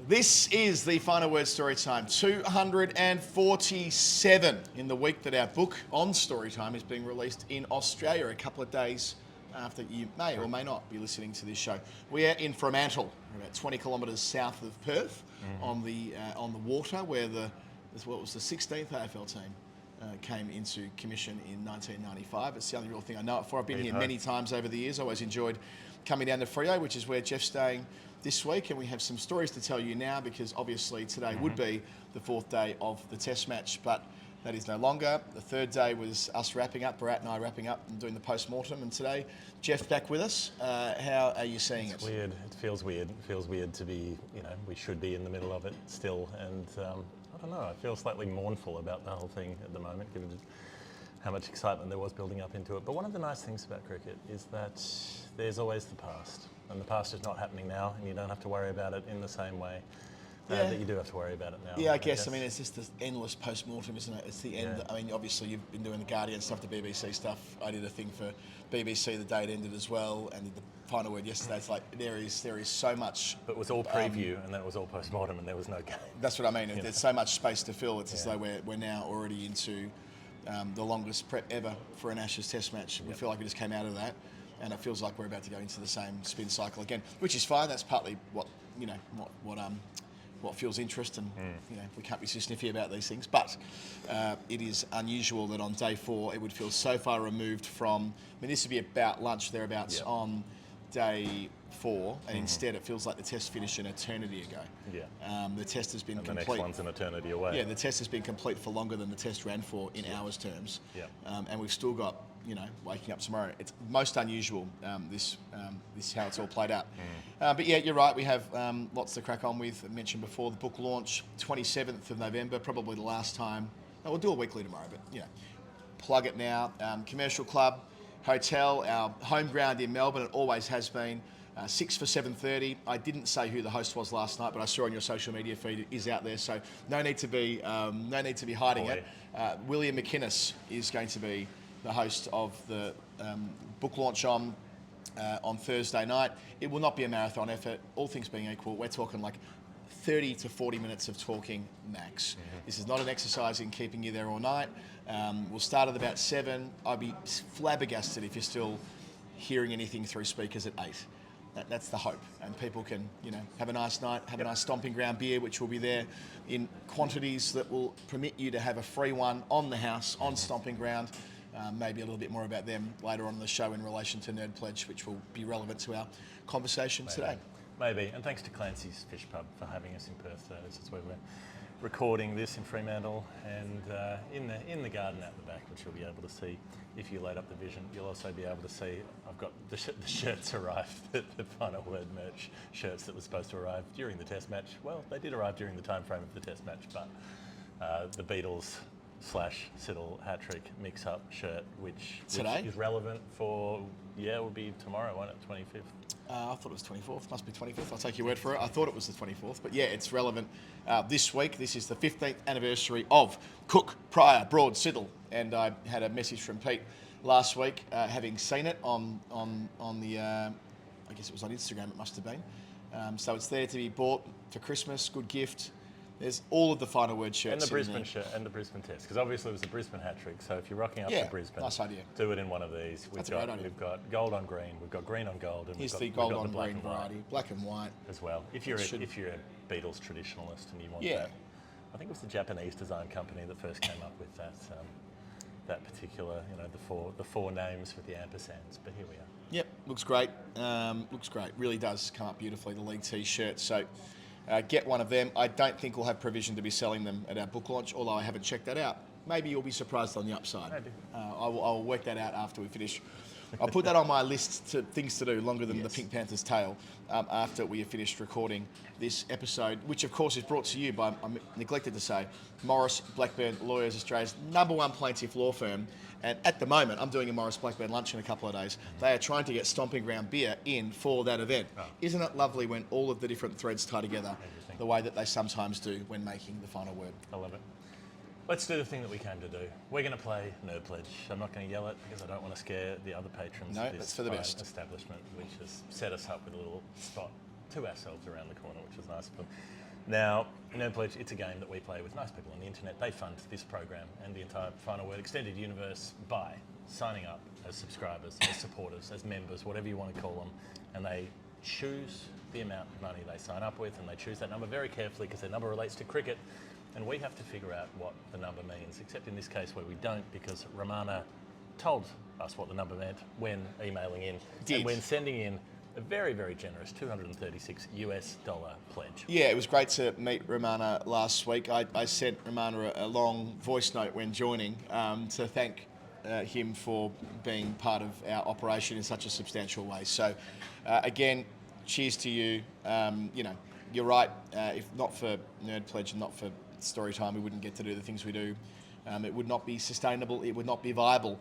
This is the Final Word Storytime 247 in the week that our book on Storytime is being released in Australia, a couple of days after you may or may not be listening to this show. We are in Fremantle, about 20 kilometres south of Perth, on the water, where the 16th AFL team came into commission in 1995. It's the only real thing I know it for. I've been here many times over the years. I always enjoyed coming down to Freo, which is where Geoff's staying this week, and we have some stories to tell you now because obviously today would be the fourth day of the Test match, but that is no longer. The third day was us wrapping up, Barat and I wrapping up and doing the post-mortem, and today Geoff back with us. How are you seeing it? It's weird. It feels weird. It feels weird to be, we should be in the middle of it still, and I don't know, I feel slightly mournful about the whole thing at the moment, given how much excitement there was building up into it. But one of the nice things about cricket is that there's always the past. And the past is not happening now, and you don't have to worry about it in the same way that you do have to worry about it now. Yeah, I guess. I mean, it's just this endless post-mortem, isn't it? It's the end. I mean, obviously, you've been doing the Guardian stuff, the BBC stuff. I did a thing for BBC the day it ended as well, and did the final word yesterday. It's like there is so much. But it was all preview, and then it was all post-mortem, and there was no game. That's what I mean. There's so much space to fill. It's as though we're now already into the longest prep ever for an Ashes Test match. We feel like we just came out of that. And it feels like we're about to go into the same spin cycle again, which is fine. That's partly what fuels interest, and we can't be so sniffy about these things. But it is unusual that on day 4 it would feel so far removed from. I mean, this would be about lunch thereabouts on day 4, and instead it feels like the Test finished an eternity ago. Yeah. The Test has been complete. The next one's an eternity away. Yeah, the Test has been complete for longer than the Test ran for in hours terms. Yeah. And we've still got. Waking up tomorrow. It's most unusual, this how it's all played out. But yeah, you're right, we have lots to crack on with. I mentioned before, the book launch, 27th of November, probably the last time. We'll do a weekly tomorrow, but plug it now. Commercial Club Hotel, our home ground in Melbourne, it always has been. 6 for 7:30. I didn't say who the host was last night, but I saw on your social media feed it is out there, so no need to be hiding it. William McInnes is going to be the host of the book launch on Thursday night. It will not be a marathon effort. All things being equal, we're talking like 30 to 40 minutes of talking max. This is not an exercise in keeping you there all night. We'll start at about 7. I'd be flabbergasted if you're still hearing anything through speakers at 8. That's the hope, and people can, have a nice night, have a nice Stomping Ground beer, which will be there in quantities that will permit you to have a free one on the house, on Stomping Ground. Maybe a little bit more about them later on in the show in relation to Nerd Pledge, which will be relevant to our conversation today. Maybe. And thanks to Clancy's Fish Pub for having us in Perth. This is where we're recording this in Fremantle, and in the garden out the back, which you'll be able to see if you load up the vision. You'll also be able to see I've got the shirts arrived, the Final Word merch shirts that were supposed to arrive during the Test match. Well, they did arrive during the time frame of the Test match, but the Beatles /Siddle hat-trick mix-up shirt, which is relevant for, it will be tomorrow, won't it, 25th? I thought it was 24th, must be 25th, I'll take your word for it. I thought it was the 24th, but yeah, it's relevant this week. This is the 15th anniversary of Cook, Pryor, Broad, Siddle, and I had a message from Pete last week, having seen it on the, I guess it was on Instagram, it must have been. So it's there to be bought for Christmas, good gift. There's all of the Final Word shirts. And the Brisbane shirt and the Brisbane Test, because obviously it was a Brisbane hat-trick. So if you're rocking up to Brisbane, nice idea. Do it in one of these. We've got gold on green, we've got green on gold, and here's we've got the gold on black green and white variety, black and white as well. If you're a Beatles traditionalist and you want that, I think it was the Japanese design company that first came up with that particular, the four names with the ampersands. But here we are. Yep, looks great. Really does come up beautifully, the League T-shirt. So. Get one of them. I don't think we'll have provision to be selling them at our book launch, although I haven't checked that out. Maybe you'll be surprised on the upside. Maybe. I'll work that out after we finish. I'll put that on my list to things to do longer than the Pink Panther's tail after we have finished recording this episode, which of course is brought to you by, I neglected to say, Maurice Blackburn Lawyers, Australia's #1 plaintiff law firm. And at the moment, I'm doing a Maurice Blackburn lunch in a couple of days. They are trying to get Stomping Ground beer in for that event. Oh. Isn't it lovely when all of the different threads tie together the way that they sometimes do when making the final word? I love it. Let's do the thing that we came to do. We're going to play Nerd Pledge. I'm not going to yell it because I don't want to scare the other patrons of this fine establishment, which has set us up with a little spot to ourselves around the corner, which is nice of them. Now, Nerd Pledge, it's a game that we play with most people on the internet. They fund this program and the entire Final Word Extended Universe by signing up as subscribers, as supporters, as members, whatever you want to call them, and they choose the amount of money they sign up with, and they choose that number very carefully because their number relates to cricket, and we have to figure out what the number means, except in this case where we don't, because Ramana told us what the number meant when emailing in and when sending in a very, very generous $236 pledge. Yeah, it was great to meet Ramana last week. I sent Ramana a long voice note when joining to thank him for being part of our operation in such a substantial way. So, again, cheers to you. You're right. If not for Nerd Pledge and not for Storytime, we wouldn't get to do the things we do. It would not be sustainable. It would not be viable.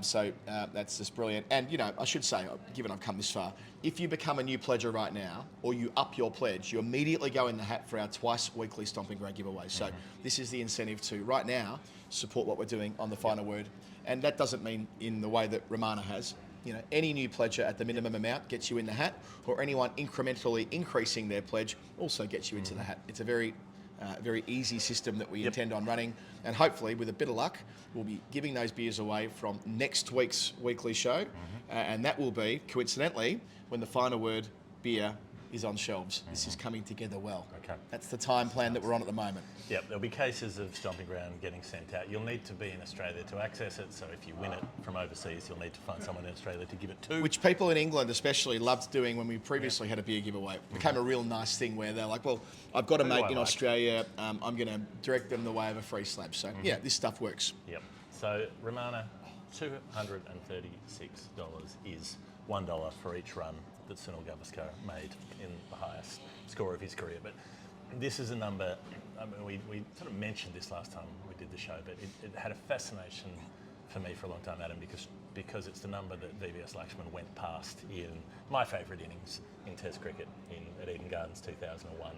So that's just brilliant. And, I should say, given I've come this far, if you become a new pledger right now, or you up your pledge, you immediately go in the hat for our twice weekly Stomping Ground giveaway. So this is the incentive to, right now, support what we're doing on the Final Word. And that doesn't mean in the way that Ramana has. Any new pledger at the minimum amount gets you in the hat, or anyone incrementally increasing their pledge also gets you into the hat. It's a very easy system that we intend on running, and hopefully, with a bit of luck, we'll be giving those beers away from next week's weekly show, and that will be, coincidentally, when the Final Word beer is on shelves. This is coming together well. Okay. That's the time plan that we're on at the moment. Yep, there'll be cases of Stomping Ground getting sent out. You'll need to be in Australia to access it, so if you win it from overseas, you'll need to find someone in Australia to give it to. Which people in England especially loved doing when we previously had a beer giveaway. It became a real nice thing where they're like, well, I've got a mate in Australia, I'm going to direct them the way of a free slab. So, yeah, this stuff works. Yep. So, Ramana, $236 is $1 for each run that Sunil Gavaskar made in the highest score of his career. But this is a number, we sort of mentioned this last time we did the show, but it had a fascination for me for a long time, Adam, because it's the number that VVS Lakshman went past in my favourite innings in Test cricket at Eden Gardens 2001.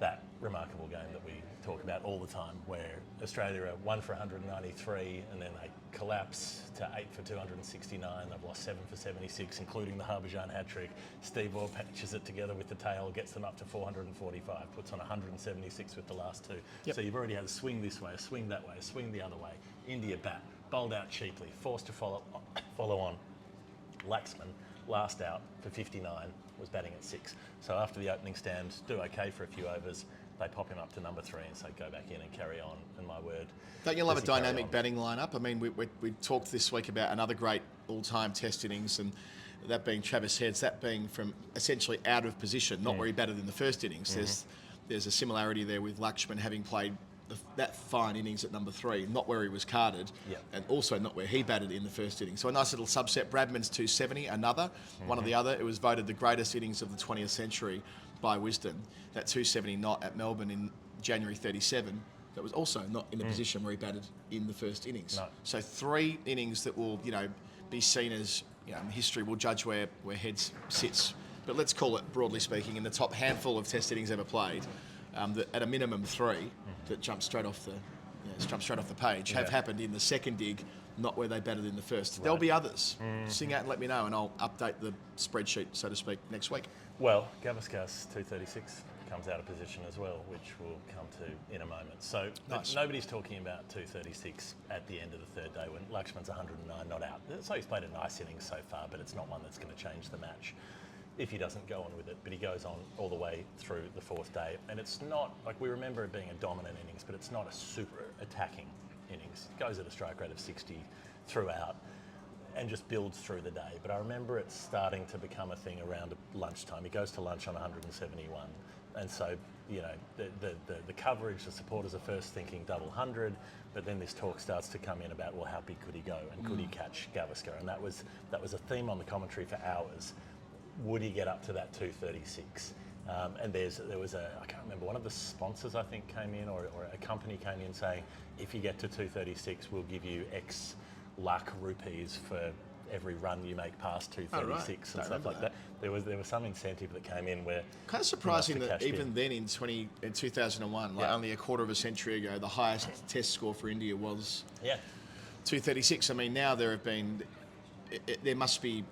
That remarkable game that we talk about all the time, where Australia are 1 for 193 and then they collapse to 8 for 269. They've lost 7 for 76, including the Harbhajan hat trick. Steve Orr patches it together with the tail, gets them up to 445, puts on 176 with the last two. Yep. So you've already had a swing this way, a swing that way, a swing the other way. India bat, bowled out cheaply, forced to follow on. Laxman, last out for 59, was batting at 6. So after the opening stand, do okay for a few overs, they pop him up to number 3 and say go back in and carry on, and my word. Don't you love a dynamic batting lineup? I mean, we talked this week about another great all-time Test innings, and that being Travis Head's, that being from essentially out of position, not where he batted in the first innings. There's a similarity there with Lakshman having played that fine innings at number 3, not where he was carded, and also not where he batted in the first innings. So a nice little subset. Bradman's 270, another, one of the other. It was voted the greatest innings of the 20th century by Wisden. That 270 not at Melbourne in January 37, that was also not in the position where he batted in the first innings. No. So 3 innings that will, be seen as, history will judge where Heads sits. But let's call it, broadly speaking, in the top handful of Test innings ever played, that at a minimum 3 that jump straight off the page have happened in the second dig, not where they batted in the first. Right. There'll be others. Sing out and let me know, and I'll update the spreadsheet, so to speak, next week. Well, Gavaskar's 236 comes out of position as well, which we'll come to in a moment. So nice. Nobody's talking about 236 at the end of the third day when Lakshman's 109 not out. So he's played a nice innings so far, but it's not one that's going to change the match if he doesn't go on with it. But he goes on all the way through the fourth day, and it's not like, we remember it being a dominant innings, but it's not a super attacking innings. It goes at a strike rate of 60 throughout and just builds through the day. But I remember it starting to become a thing around lunchtime. He goes to lunch on 171, and so the coverage, the supporters are first thinking double 100, but then this talk starts to come in about, well, how big could he go, and could he catch Gavaskar? And that was a theme on the commentary for hours. Would he get up to that 236? And there was I can't remember, one of the sponsors I think came in, or a company came in saying, if you get to 236, we'll give you X lakh rupees for every run you make past 236 and stuff like that. There was some incentive that came in where... Kind of surprising that even then in 2001, like only a quarter of a century ago, the highest Test score for India was 236. I mean, now there have been... There must be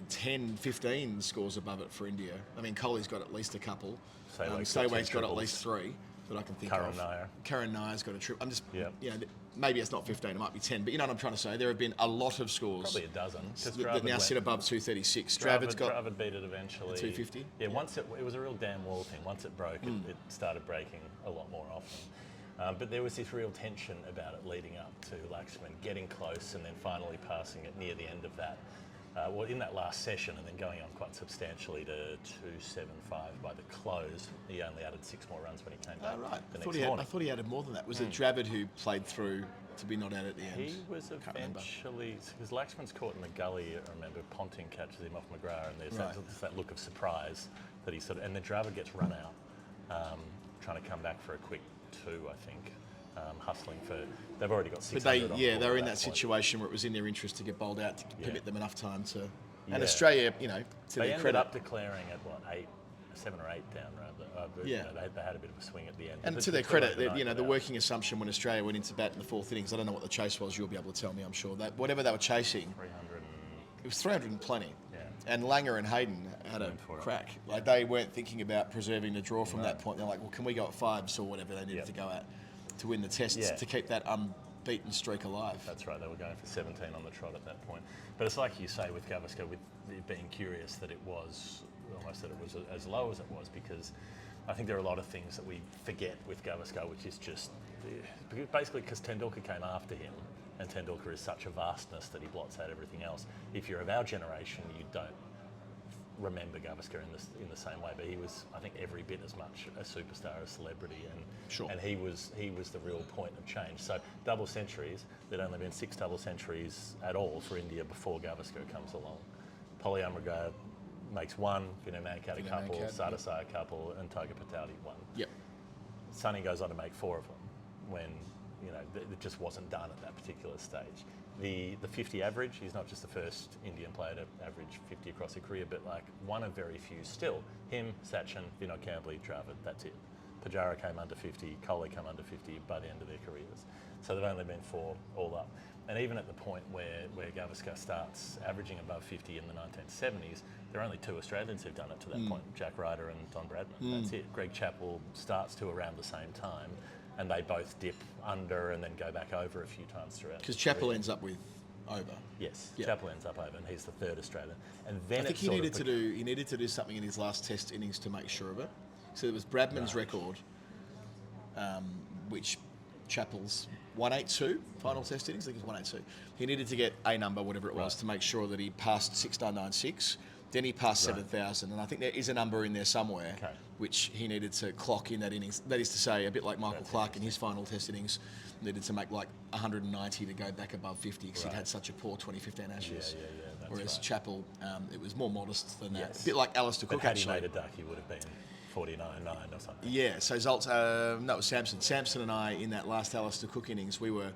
10, 15 scores above it for India. I mean, Kohli's got at least a couple. Sehwag's got at least 3 that I can think of. Karan Nair's got a triple. I'm just, maybe it's not 15, it might be 10, but you know what I'm trying to say? There have been a lot of scores. Probably a dozen. That now sit above 236. Dravid beat it eventually. 250? Yeah, once it was a real damn wall thing. Once it broke, it started breaking a lot more often. But there was this real tension about it leading up to Lakshman getting close and then finally passing it near the end of that. In that last session, and then going on quite substantially to 275 by the close. He only added 6 more runs when he came back. Right. The next morning. I thought he added more than that. Was it Dravid who played through to be not out at the end? He was eventually, because Lakshman's caught in the gully. I remember Ponting catches him off McGrath, and there's that look of surprise that he and then Dravid gets run out, trying to come back for a quick 2, I think. Hustling for, they've already got 600. But they were in that situation where it was in their interest to get bowled out to permit them enough time to. And Australia, to they their credit, ended up declaring at 7 or 8 down rather. They had a bit of a swing at the end. And to their credit, the working assumption when Australia went into bat in the 4th innings, I don't know what the chase was. You'll be able to tell me, I'm sure that whatever they were chasing, 300. It was 300 and plenty. Yeah. And Langer and Hayden had a crack. Like they weren't thinking about preserving the draw from that point. They're like, well, can we go at 5s or whatever they needed to go at to win the tests to keep that unbeaten streak alive. That's right. They were going for 17 on the trot at that point. But it's like you say with Gavaskar, with it being curious that it was as low as it was, because I think there are a lot of things that we forget with Gavaskar, which is just basically because Tendulkar came after him, and Tendulkar is such a vastness that he blots out everything else. If you're of our generation, you don't remember Gavaskar in the same way, but he was, I think, every bit as much a superstar, a celebrity, and he was the real point of change. So double centuries, there'd only been 6 double centuries at all for India before Gavaskar comes along. Polly Amrigar makes 1, Vinay Mankat a couple, Sardesai a couple, and Tiger Patowdy 1. Yep. Sonny goes on to make 4 of them when it just wasn't done at that particular stage. The 50 average, he's not just the first Indian player to average 50 across a career, but like one of very few still. Him, Sachin, Vinod Kambli, Dravid, that's it. Pujara came under 50, Kohli came under 50 by the end of their careers. So they've only been 4 all up. And even at the point where Gavaskar starts averaging above 50 in the 1970s, there are only 2 Australians who've done it to that point, Jack Ryder and Don Bradman. That's it. Greg Chappell starts to around the same time, and they both dip under and then go back over a few times throughout. Because Chappell ends up with over. Yes, Chappell ends up over, and he's the 3rd Australian. And then I think he needed to do something in his last Test innings to make sure of it. So it was Bradman's record, which Chappell's 182 final Test innings. I think it was 182. He needed to get a number, whatever it was, to make sure that he passed 6996. Then he passed 7,000, and I think there is a number in there somewhere which he needed to clock in that innings. That is to say, a bit like Michael Clarke in his final Test innings, needed to make like 190 to go back above 50 because he'd had such a poor 2015 Ashes. Whereas Chappell, it was more modest than that. A bit like Alistair Cook, actually. Had he made a duck, he would have been 49-9 or something. Yeah, so Zoltz, no, it was Samson. Samson and I, in that last Alistair Cook innings, we were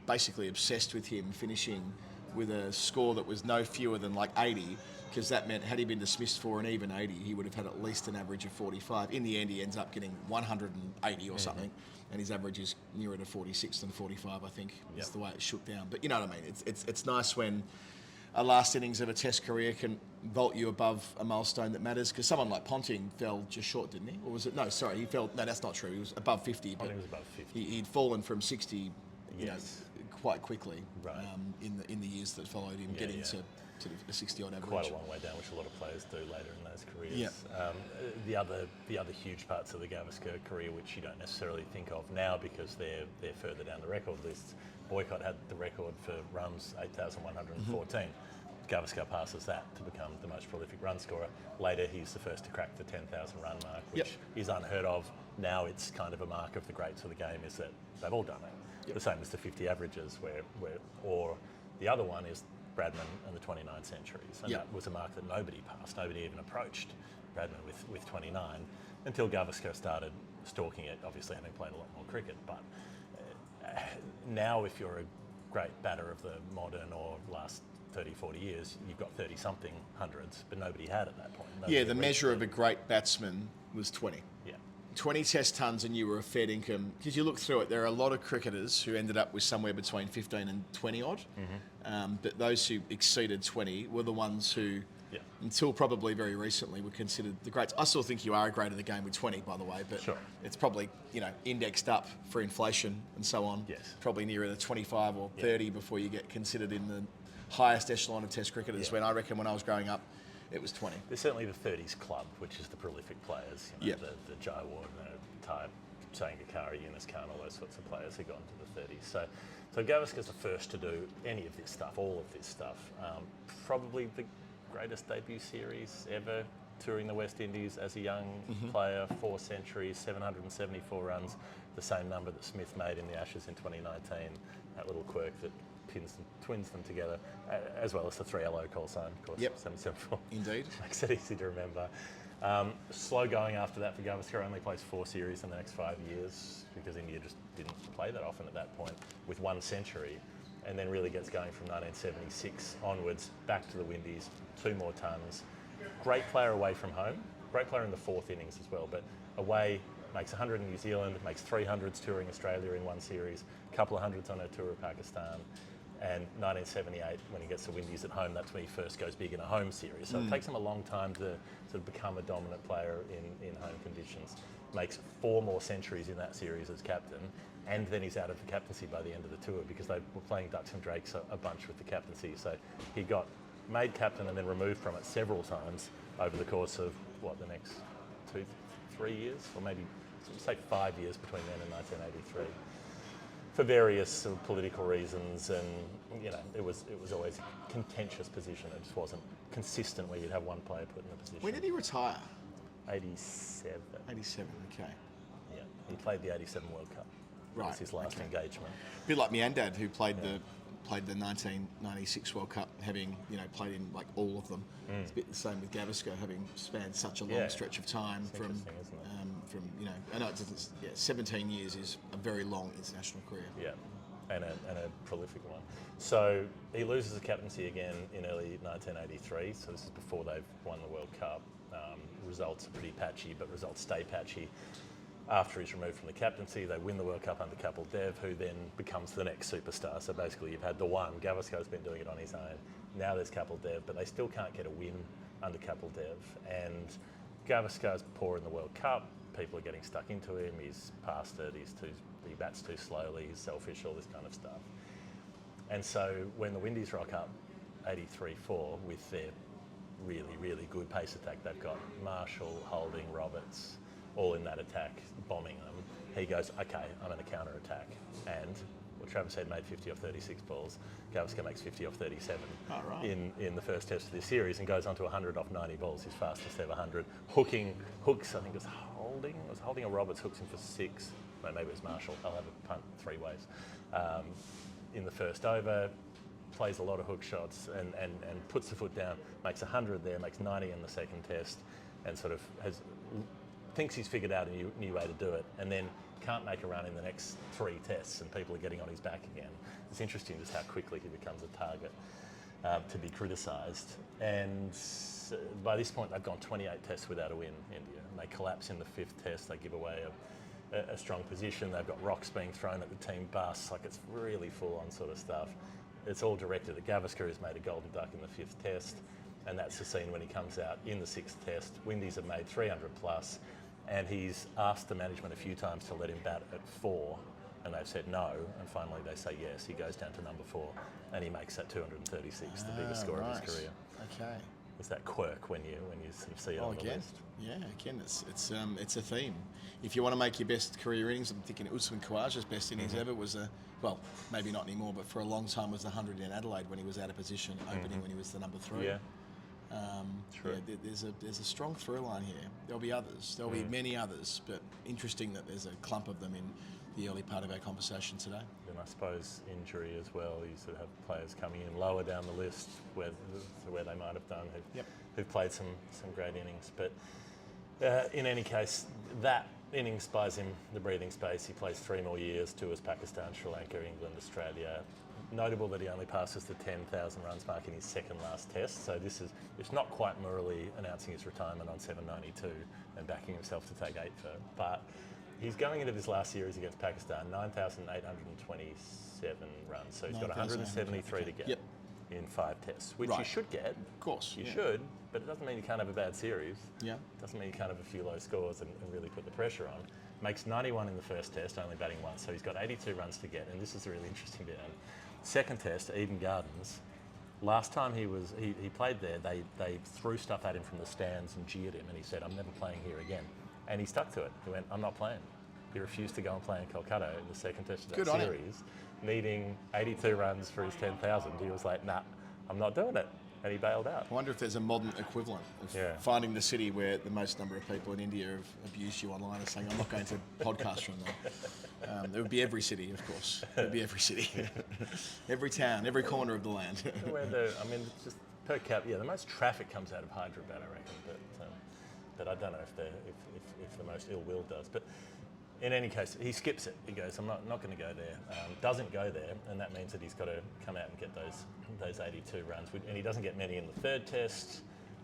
basically obsessed with him finishing with a score that was no fewer than like 80, because that meant had he been dismissed for an even 80, he would have had at least an average of 45. In the end, he ends up getting 180 or something, and his average is nearer to 46 than 45, I think. That's the way it shook down. But you know what I mean? It's nice when a last innings of a Test career can vault you above a milestone that matters, because someone like Ponting fell just short, didn't he? Or was it? No, sorry, he fell. No, that's not true. He was above 50. But he was above 50. He'd fallen from 60, quite quickly in the years that followed him getting to sort of a 60-odd average. Quite a long way down, which a lot of players do later in those careers. The other huge parts of the Gavaskar career, which you don't necessarily think of now because they're further down the record list. Boycott had the record for runs, 8,114. Gavaskar passes that to become the most prolific run scorer. Later, he's the first to crack the 10,000 run mark, which is unheard of. Now it's kind of a mark of the greats of the game, is that they've all done it. The same as the 50 averages, or the other one is Bradman and the 29 centuries. And that was a mark that nobody passed. Nobody even approached Bradman with 29 until Gavaskar started stalking it, obviously having played a lot more cricket. But now if you're a great batter of the modern or last 30, 40 years, you've got 30-something hundreds, but nobody had at that point. The measure of a great batsman was 20. 20 test tons and you were a fair income, because you look through it, there are a lot of cricketers who ended up with somewhere between 15 and 20 odd. But those who exceeded 20 were the ones who, until probably very recently, were considered the greats. I still think you are a great at the game with 20, by the way, but it's probably, indexed up for inflation and so on. Yes. Probably nearer the 25 or 30 before you get considered in the highest echelon of test cricketers, when I reckon when I was growing up, it was 20. There's certainly the 30s club, which is the prolific players. The Joe Ward, type, Sangakkara, Yunus Khan, all those sorts of players who got into the 30s. So Gavaskar's the first to do any of this stuff, all of this stuff. Probably the greatest debut series ever, touring the West Indies as a young player, 4 centuries, 774 runs, the same number that Smith made in the Ashes in 2019. That little quirk that twins them together, as well as the 3LO call sign, of course. 774. Indeed. Makes it easy to remember. Slow going after that for Gavaskar. Only plays 4 series in the next 5 years because India just didn't play that often at that point, with 1 century, and then really gets going from 1976 onwards, back to the Windies, 2 more tons. Great player away from home, great player in the 4th innings as well, but away makes 100 in New Zealand, makes 300s touring Australia in 1 series, a couple of hundreds on a tour of Pakistan. And 1978, when he gets the Windies at home, that's when he first goes big in a home series. So it takes him a long time to sort of become a dominant player in home conditions. Makes 4 more centuries in that series as captain, and then he's out of the captaincy by the end of the tour because they were playing Ducks and Drakes a bunch with the captaincy. So he got made captain and then removed from it several times over the course of, the next 2-3 years, or maybe say 5 years between then and 1983. For various sort of political reasons, and it was always a contentious position. It just wasn't consistent where you'd have one player put in the position. When did he retire? 87. 87, okay. Yeah, he played the 87 World Cup. Right. That was his last engagement. A bit like my dad, who played the 1996 World Cup, having played in like all of them. It's a bit the same with Gavaskar, having spanned such a long stretch of time from I know 17 years is a very long international career. Yeah, and a prolific one. So he loses the captaincy again in early 1983. So this is before they've won the World Cup. Results are pretty patchy, but results stay patchy. After he's removed from the captaincy, they win the World Cup under Kapil Dev, who then becomes the next superstar. So basically you've had the one. Gavaskar's been doing it on his own. Now there's Kapil Dev, but they still can't get a win under Kapil Dev. And Gavaskar's poor in the World Cup. People are getting stuck into him. He's past it. He bats too slowly. He's selfish, all this kind of stuff. And so when the Windies rock up 83-4 with their really, really good pace attack, they've got Marshall, Holding, Roberts, all in that attack, bombing them. He goes, okay, I'm going to counter-attack. And Travis Head made 50 off 36 balls. Gavaskar makes 50 off 37 in the first test of this series, and goes on to 100 off 90 balls, his fastest ever 100. Hooks, I think it was Holding or Roberts hooks him for 6. No, maybe it was Marshall. I'll have a punt 3 ways. In the first over, plays a lot of hook shots and puts the foot down, makes 100 there, makes 90 in the second test, and sort of thinks he's figured out a new way to do it, and then can't make a run in the next 3 tests, and people are getting on his back again. It's interesting just how quickly he becomes a target to be criticised. And by this point, they've gone 28 tests without a win, India. And they collapse in the 5th test. They give away a strong position. They've got rocks being thrown at the team bus. Like, it's really full-on sort of stuff. It's all directed at Gavaskar, who's made a golden duck in the 5th test. And that's the scene when he comes out in the 6th test. Windies have made 300 plus. And he's asked the management a few times to let him bat at 4, and they've said no, and finally they say yes. He goes down to number 4, and he makes that 236, the biggest score of his career. Okay. It's that quirk when you sort of see it on the list. Yeah, again, it's a theme. If you want to make your best career innings, I'm thinking Usman Khawaja's best innings ever was maybe not anymore, but for a long time was the 100 in Adelaide when he was out of position, opening when he was the number 3. Yeah. Yeah, there's a strong through line here. There'll be others. There'll be many others, but interesting that there's a clump of them in the early part of our conversation today. And I suppose injury as well. You sort of have players coming in lower down the list where they might have done who've played some great innings. But in any case, that innings buys him the breathing space. He plays 3 more years, 2 as Pakistan, Sri Lanka, England, Australia. Notable that he only passes the 10,000 runs mark in his second last test. So it's not quite Murali announcing his retirement on 792 and backing himself to take 8 for. But he's going into this last series against Pakistan, 9,827 runs. So he's got 173 to get in 5 tests, which you should get. Of course. You should, but it doesn't mean you can't have a bad series. Yeah. It doesn't mean you can't have a few low scores and really put the pressure on. Makes 91 in the first test, only batting once. So he's got 82 runs to get, and this is a really interesting bit. Second test, Eden Gardens. Last time he played there, they threw stuff at him from the stands and jeered him, and he said, "I'm never playing here again." And he stuck to it. He went, "I'm not playing." He refused to go and play in Kolkata in the second test of that series, needing 82 runs for his 10,000. He was like, "Nah, I'm not doing it." And he bailed out. I wonder if there's a modern equivalent of finding the city where the most number of people in India have abused you online and saying, "I'm not going to podcast from there." It would be every city, of course. It would be every city. Every town, every corner of the land. It's just per cap, the most traffic comes out of Hyderabad, I reckon, but I don't know if the most ill will does. But in any case, he skips it. He goes, "I'm not going to go there." Doesn't go there, and that means that he's got to come out and get those 82 runs. And he doesn't get many in the third test.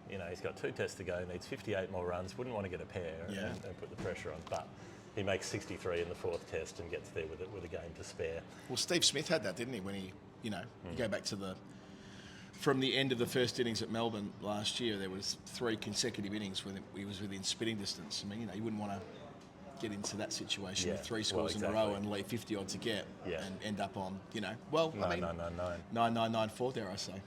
He's got 2 tests to go, needs 58 more runs, wouldn't want to get a pair and put the pressure on. But he makes 63 in the 4th test and gets there with a game to spare. Well, Steve Smith had that, didn't he? When you go back to from the end of the first innings at Melbourne last year, there was 3 consecutive innings where he was within spitting distance. I mean, you wouldn't want to get into that situation with 3 scores in a row and leave 50 odd to get and end up on, 9,994, dare I say.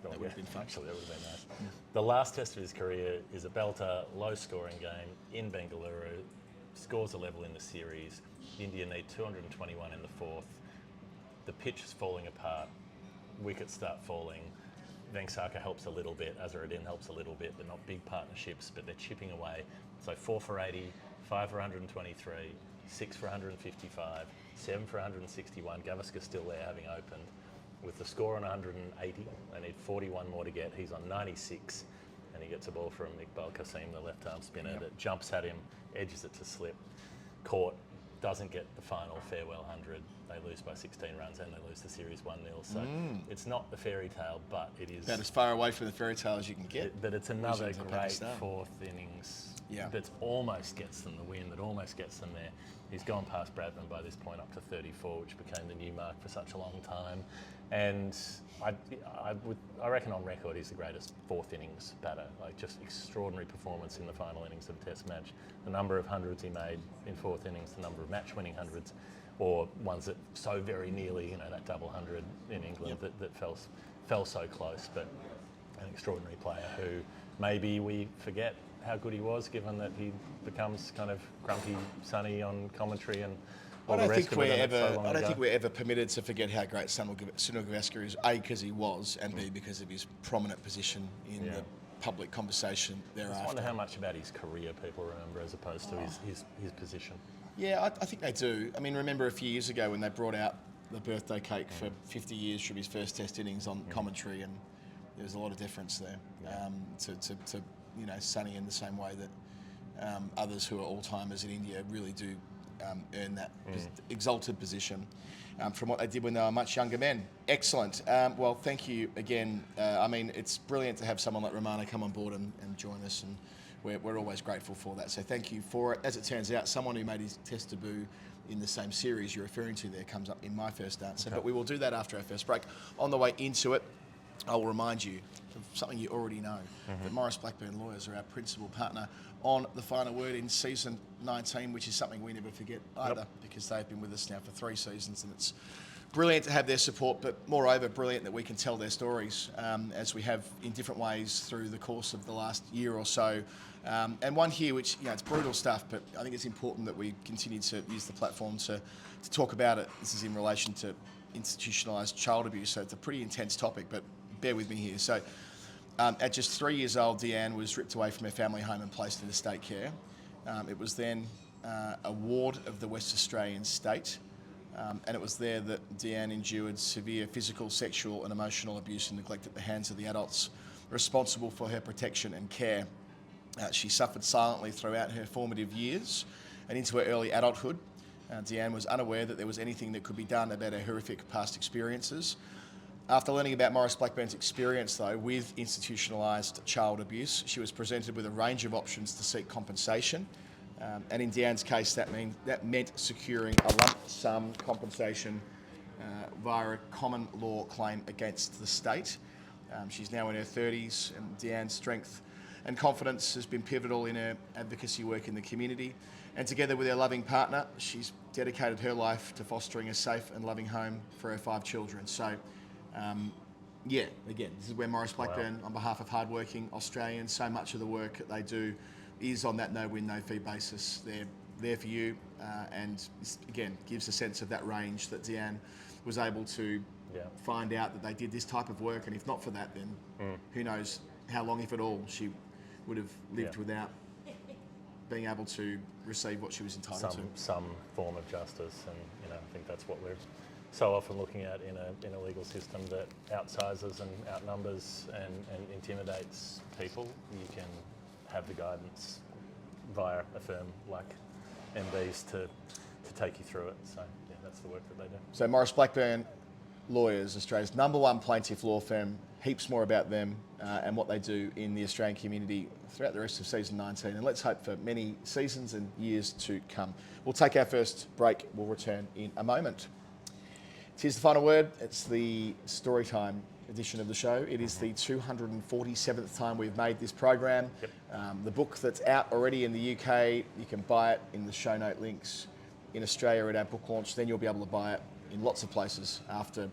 That would have been fun. Actually, that would have been nice. The last test of his career is a belter, low-scoring game in Bengaluru. Scores are level in the series. India need 221 in the 4th. The pitch is falling apart. Wickets start falling. Vengsarkar helps a little bit. Azharuddin helps a little bit. They're not big partnerships, but they're chipping away. So 4 for 80, 5 for 123, 6 for 155, 7 for 161. Gavaskar's still there, having opened. With the score on 180, they need 41 more to get. He's on 96, and he gets a ball from Iqbal Qasim, the left-arm spinner, that jumps at him, edges it to slip. Caught, doesn't get the final farewell 100. They lose by 16 runs, and they lose the series 1-0. So it's not the fairy tale, but it is... About as far away from the fairy tale as you can get. But it's another great 4th innings that almost gets them the win, that almost gets them there. He's gone past Bradman by this point up to 34, which became the new mark for such a long time. And I reckon on record he's the greatest 4th innings batter. Like, just extraordinary performance in the final innings of a test match. The number of hundreds he made in 4th innings, the number of match-winning hundreds, or ones that so very nearly, that double 100 in England that fell so close. But an extraordinary player who maybe we forget how good he was, given that he becomes kind of grumpy Sonny on commentary and all the rest of it. I don't think we're ever permitted to forget how great Sunil Gavaskar is, A, because he was, and B, because of his prominent position in the public conversation thereafter. I wonder how much about his career people remember as opposed to his position. Yeah, I think they do. I mean, remember a few years ago when they brought out the birthday cake for 50 years from his first test innings on commentary, and there was a lot of deference there to Sonny, in the same way that others who are all-timers in India really do earn that exalted position from what they did when they were much younger men. Excellent. Well, thank you again. It's brilliant to have someone like Romano come on board and join us, and we're always grateful for that. So thank you for it. As it turns out, someone who made his test debut in the same series you're referring to there comes up in my first answer, but we will do that after our first break. On the way into it, I will remind you of something you already know, that Maurice Blackburn Lawyers are our principal partner on The Final Word in season 19, which is something we never forget either, because they've been with us now for 3 seasons, and it's brilliant to have their support, but moreover, brilliant that we can tell their stories as we have in different ways through the course of the last year or so. And one here, which, it's brutal stuff, but I think it's important that we continue to use the platform to talk about it. This is in relation to institutionalised child abuse, so it's a pretty intense topic, but bear with me here. So at just 3 years old, Deanne was ripped away from her family home and placed into state care. It was then a ward of the West Australian state, and it was there that Deanne endured severe physical, sexual and emotional abuse and neglect at the hands of the adults responsible for her protection and care. She suffered silently throughout her formative years and into her early adulthood. Deanne was unaware that there was anything that could be done about her horrific past experiences. After learning about Maurice Blackburn's experience, though, with institutionalised child abuse, she was presented with a range of options to seek compensation. And in Deanne's case, that meant securing a lump sum compensation via a common law claim against the state. She's now in her 30s, and Deanne's strength and confidence has been pivotal in her advocacy work in the community. And together with her loving partner, she's dedicated her life to fostering a safe and loving home for her 5 children. So, again, this is where Maurice Blackburn, on behalf of hardworking Australians, so much of the work that they do is on that no-win, no-fee basis. They're there for you, and this, again, gives a sense of that range that Deanne was able to find out that they did this type of work, and if not for that, then who knows how long, if at all, she would have lived without being able to receive what she was entitled to. Some form of justice, and I think that's what we're so often looking at in a legal system that outsizes and outnumbers and intimidates people. You can have the guidance via a firm like MB's to take you through it. So that's the work that they do. So Maurice Blackburn Lawyers, Australia's #1 plaintiff law firm. Heaps more about them and what they do in the Australian community throughout the rest of season 19, and let's hope for many seasons and years to come. We'll take our first break. We'll return in a moment. Here's the final word. It's the Storytime edition of the show. It is the 247th time we've made this program. The book that's out already in the UK, you can buy it in the show note links. In Australia at our book launch, then you'll be able to buy it in lots of places after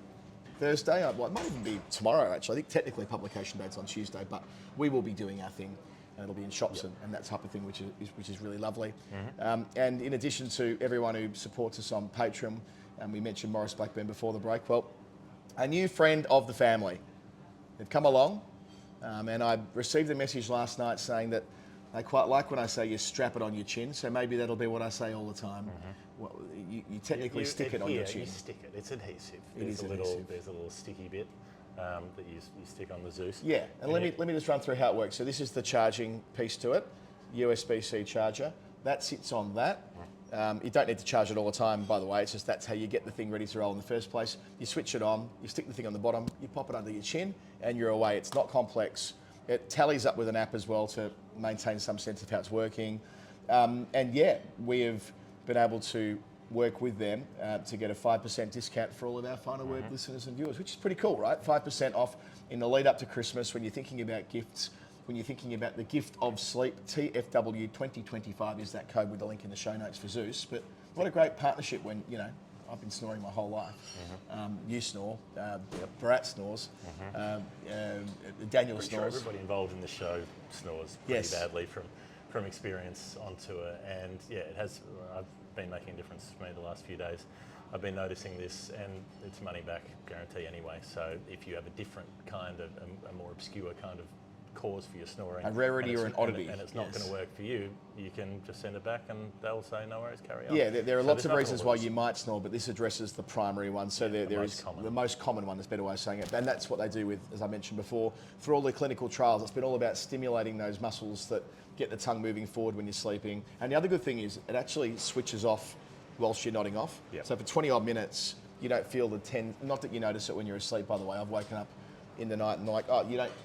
Thursday. It might even be tomorrow, actually. I think technically publication date's on Tuesday, but we will be doing our thing. And it'll be in shops and that type of thing, which is really lovely. And in addition to everyone who supports us on Patreon, and we mentioned Maurice Blackburn before the break, well, a new friend of the family. They've come along, and I received a message last night saying that they quite like when I say you strap it on your chin, so maybe that'll be what I say all the time. Well, you technically stick it on your chin. You stick it. It's adhesive. There's a little sticky bit that you stick on the Zeus. Yeah, and let me just run through how it works. So this is the charging piece to it, USB-C charger. That sits on that. You don't need to charge it all the time, by the way. It's just that's how you get the thing ready to roll in the first place. You switch it on, you stick the thing on the bottom, you pop it under your chin, and you're away. It's not complex. It tallies up with an app as well to maintain some sense of how it's working. We have been able to work with them to get a 5% discount for all of our Final Word listeners and viewers, which is pretty cool, right? 5% off in the lead up to Christmas when you're thinking about gifts, when you're thinking about the gift of sleep. TFW 2025 is that code with the link in the show notes for Zeus. But what a great partnership when, I've been snoring my whole life. You snore, Barat snores, Daniel snores. Sure everybody involved in the show snores pretty badly from experience onto it, and it has. I've been making a difference for me the last few days. I've been noticing this, and it's money back guarantee anyway. So if you have a different kind of a more obscure kind of cause for your snoring, a rarity or an oddity, and it's not going to work for you, you can just send it back and they'll say no worries, carry on. Yeah, there are lots of reasons why you might snore, but this addresses the primary one. So there is the most common one, is a better way of saying it, and that's what they do with, as I mentioned before, through all the clinical trials. It's been all about stimulating those muscles that get the tongue moving forward when you're sleeping. And the other good thing is it actually switches off whilst you're nodding off. So for 20 odd minutes, you don't feel the not that you notice it when you're asleep, by the way. I've woken up in the night and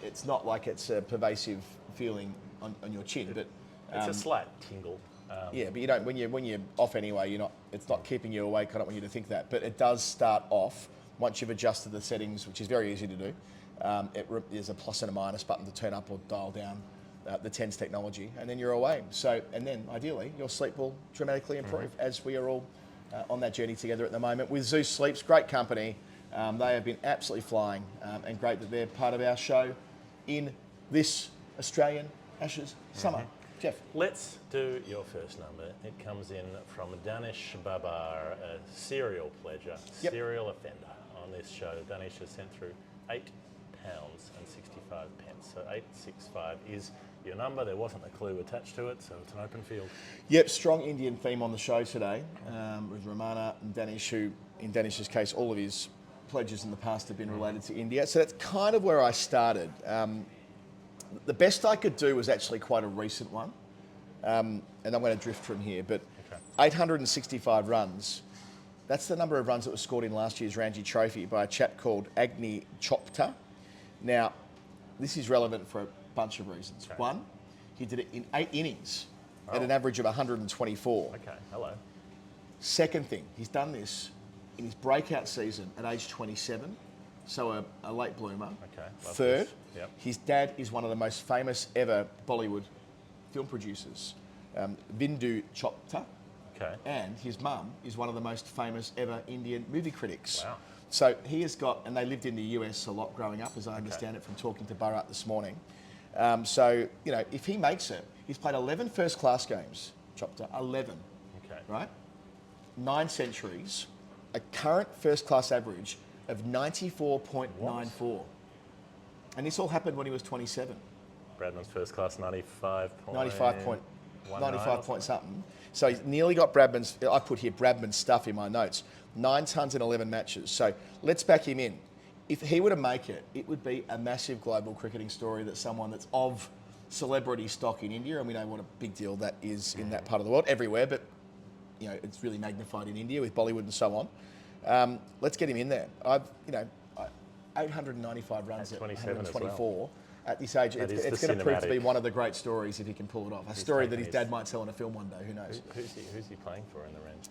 it's not like it's a pervasive feeling on your chin, but it's a slight tingle. But you don't, when you're off anyway, it's not keeping you awake. I don't want you to think that, but it does start off once you've adjusted the settings, which is very easy to do. There's a plus and a minus button to turn up or dial down the TENS technology, and then you're away. So, and then ideally your sleep will dramatically improve, as we are all on that journey together at the moment with Zeus Sleep's great company. They have been absolutely flying, and great that they're part of our show in this Australian Ashes summer. Geoff. Let's do your first number. It comes in from Danish Babar, a serial pledger, serial offender on this show. Danish has sent through £8.65. So 865 is your number. There wasn't a clue attached to it, so it's an open field. Yep, strong Indian theme on the show today with Ramana and Danish, who, in Danish's case, all of his pledges in the past have been related to India. So that's kind of where I started. The best I could do was actually quite a recent one. And I'm going to drift from here, but 865 runs. That's the number of runs that was scored in last year's Ranji Trophy by a chap called Agni Chopta. Now, this is relevant for a bunch of reasons. Okay. One, he did it in 8 innings at an average of 124. Okay, hello. Second thing, he's done this in his breakout season at age 27, so a late bloomer. Okay. Third, Yep. his dad is one of the most famous ever Bollywood film producers, Bindu Chopta. Okay. And his mum is one of the most famous ever Indian movie critics. Wow. So he has got, and they lived in the US a lot growing up, as I understand it from talking to Bharat this morning. So, you know, if he makes it, he's played 11 first-class games, Chopta, 11, Okay. right? 9 centuries, a current first-class average of 94.94. And this all happened when he was 27. Bradman's first class 95 point... 95 point something. So he's nearly got Bradman's, I put here Bradman's stuff in my notes, 9 tonnes in 11 matches. So let's back him in. If he were to make it, it would be a massive global cricketing story that someone that's of celebrity stock in India, and we know what a big deal that is in that part of the world, everywhere, but you know, it's really magnified in India with Bollywood and so on. Let's get him in there. 895 runs at 27 as 124. well. At this age, That it's is the going to prove to be cinematic. one of the great stories if he can pull it off. A story that his dad might tell in a film one day, who knows? Who's he playing for in the Ranji?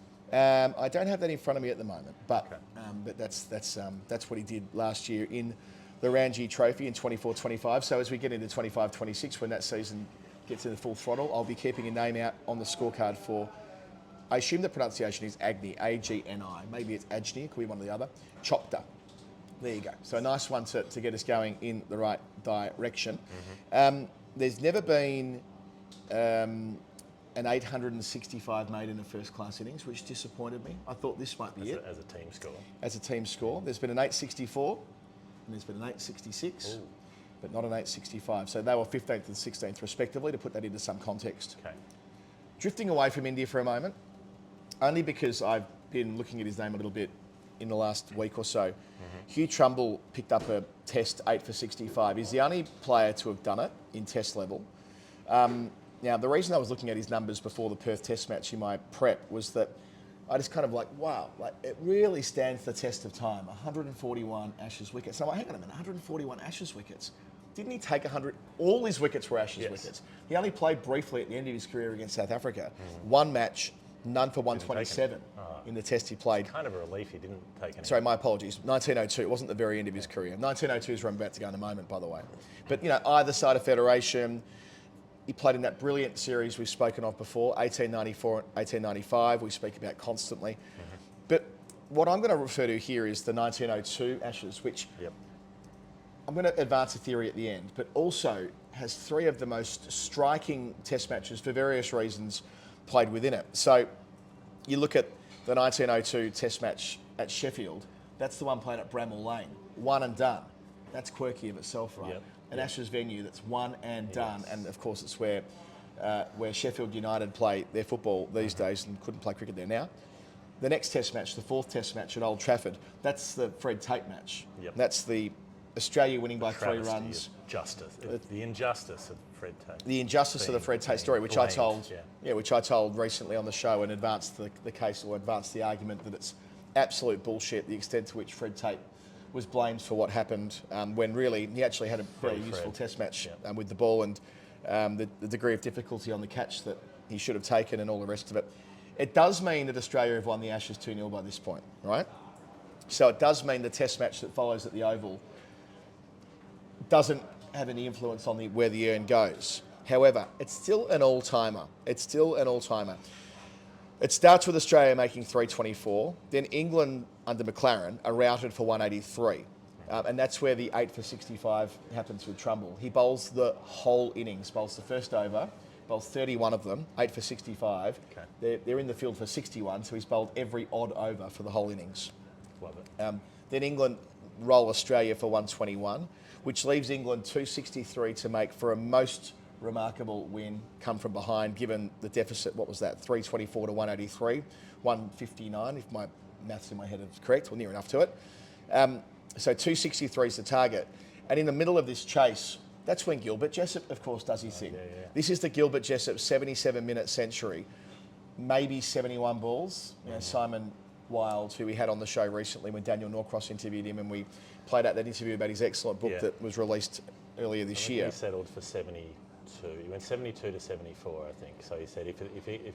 I don't have that in front of me at the moment, but Okay. but that's what he did last year in the Ranji Trophy in 24-25. So as we get into 25-26, when that season gets into full throttle, I'll be keeping a name out on the scorecard for, I assume the pronunciation is Agni, A-G-N-I. Maybe it's Ajni, it could be one or the other. Chopta. There you go. So a nice one to get us going in the right direction. There's never been an 865 made in a first-class innings, which disappointed me. I thought this might be it. As a team score. As a team score. There's been an 864 and there's been an 866, but not an 865. So they were 15th and 16th respectively, to put that into some context. Okay. Drifting away from India for a moment, only because I've been looking at his name a little bit in the last week or so. Hugh Trumbull picked up a test 8 for 65. He's the only player to have done it in test level. Now, the reason I was looking at his numbers before the Perth test match in my prep was that I just kind of like, wow, like it really stands the test of time. 141 Ashes wickets. And I'm like, hang on a minute, 141 Ashes wickets? Didn't he take 100? All his wickets were Ashes wickets. He only played briefly at the end of his career against South Africa. One match, none for 127 in the test he played. Kind of a relief he didn't take any. Sorry, my apologies. 1902. It wasn't the very end of his career. 1902 is where I'm about to go in a moment, by the way. But, you know, either side of Federation, he played in that brilliant series we've spoken of before, 1894 and 1895, we speak about constantly. But what I'm going to refer to here is the 1902 Ashes, which I'm going to advance a theory at the end, but also has 3 of the most striking test matches for various reasons played within it. So you look at the 1902 test match at Sheffield, that's the one played at Bramall Lane, one and done. That's quirky of itself, right? An Ashes venue that's one and done, and of course it's where Sheffield United play their football these days and couldn't play cricket there now. The next test match, the 4th test match at Old Trafford, that's the Fred Tate match. That's the Australia winning by 3 runs. Justice, the injustice of Fred Tate. The injustice of the Fred Tate story, which blamed, which I told recently on the show and advanced the case, or advanced the argument that it's absolute bullshit, the extent to which Fred Tate was blamed for what happened, when really he actually had a very useful test match with the ball, and the degree of difficulty on the catch that he should have taken and all the rest of it. It does mean that Australia have won the Ashes 2-0 by this point, right? So it does mean the test match that follows at the Oval doesn't have any influence on where the urn goes. However, it's still an all-timer. It's still an all-timer. It starts with Australia making 324, then England under McLaren are routed for 183. And that's where the 8 for 65 happens with Trumbull. He bowls the whole innings, bowls the first over, bowls 31 of them, 8 for 65. They're in the field for 61, so he's bowled every odd over for the whole innings. Love it. Then England roll Australia for 121, which leaves England 263 to make for a most remarkable win, come from behind, given the deficit. What was that? 324 to 183, 159, if my maths in my head is correct, or near enough to it. So 263 is the target. And in the middle of this chase, that's when Gilbert Jessop, of course, does his thing. This is the Gilbert Jessop 77-minute century. maybe 71 balls. You know, Simon Wild, who we had on the show recently when Daniel Norcross interviewed him, and we played out that interview about his excellent book that was released earlier this year. He settled for 72. He went 72 to 74, I think. So he said if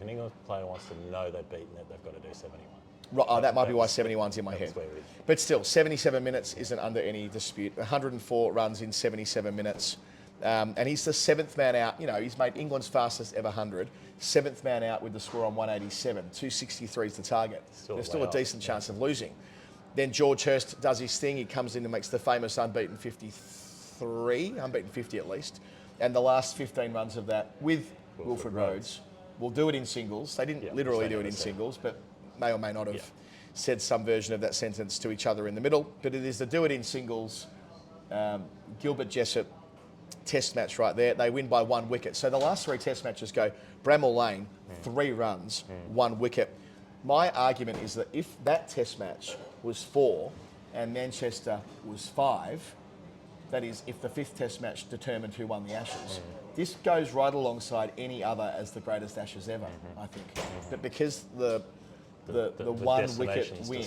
an England player wants to know they've beaten it, they've got to do 71. Right, oh, that might be why 71's in my head. But still, 77 minutes isn't under any dispute. 104 runs in 77 minutes. And he's the 7th man out. You know, he's made England's fastest ever 100. 7th man out with the score on 187. 263 is the target. There's still a decent chance of losing. Then George Hurst does his thing. He comes in and makes the famous unbeaten 53, unbeaten 50 at least. And the last 15 runs of that with Wilfred Rhodes will do it in singles. They didn't literally do it in singles, but may or may not have said some version of that sentence to each other in the middle. But it is the do it in singles, Gilbert Jessop test match right there. They win by 1 wicket. So the last 3 test matches go Bramall Lane, 3 runs, 1 wicket. My argument is that if that test match was 4 and Manchester was 5, that is, if the 5th test match determined who won the Ashes, this goes right alongside any other as the greatest Ashes ever, I think. But because the 1 wicket win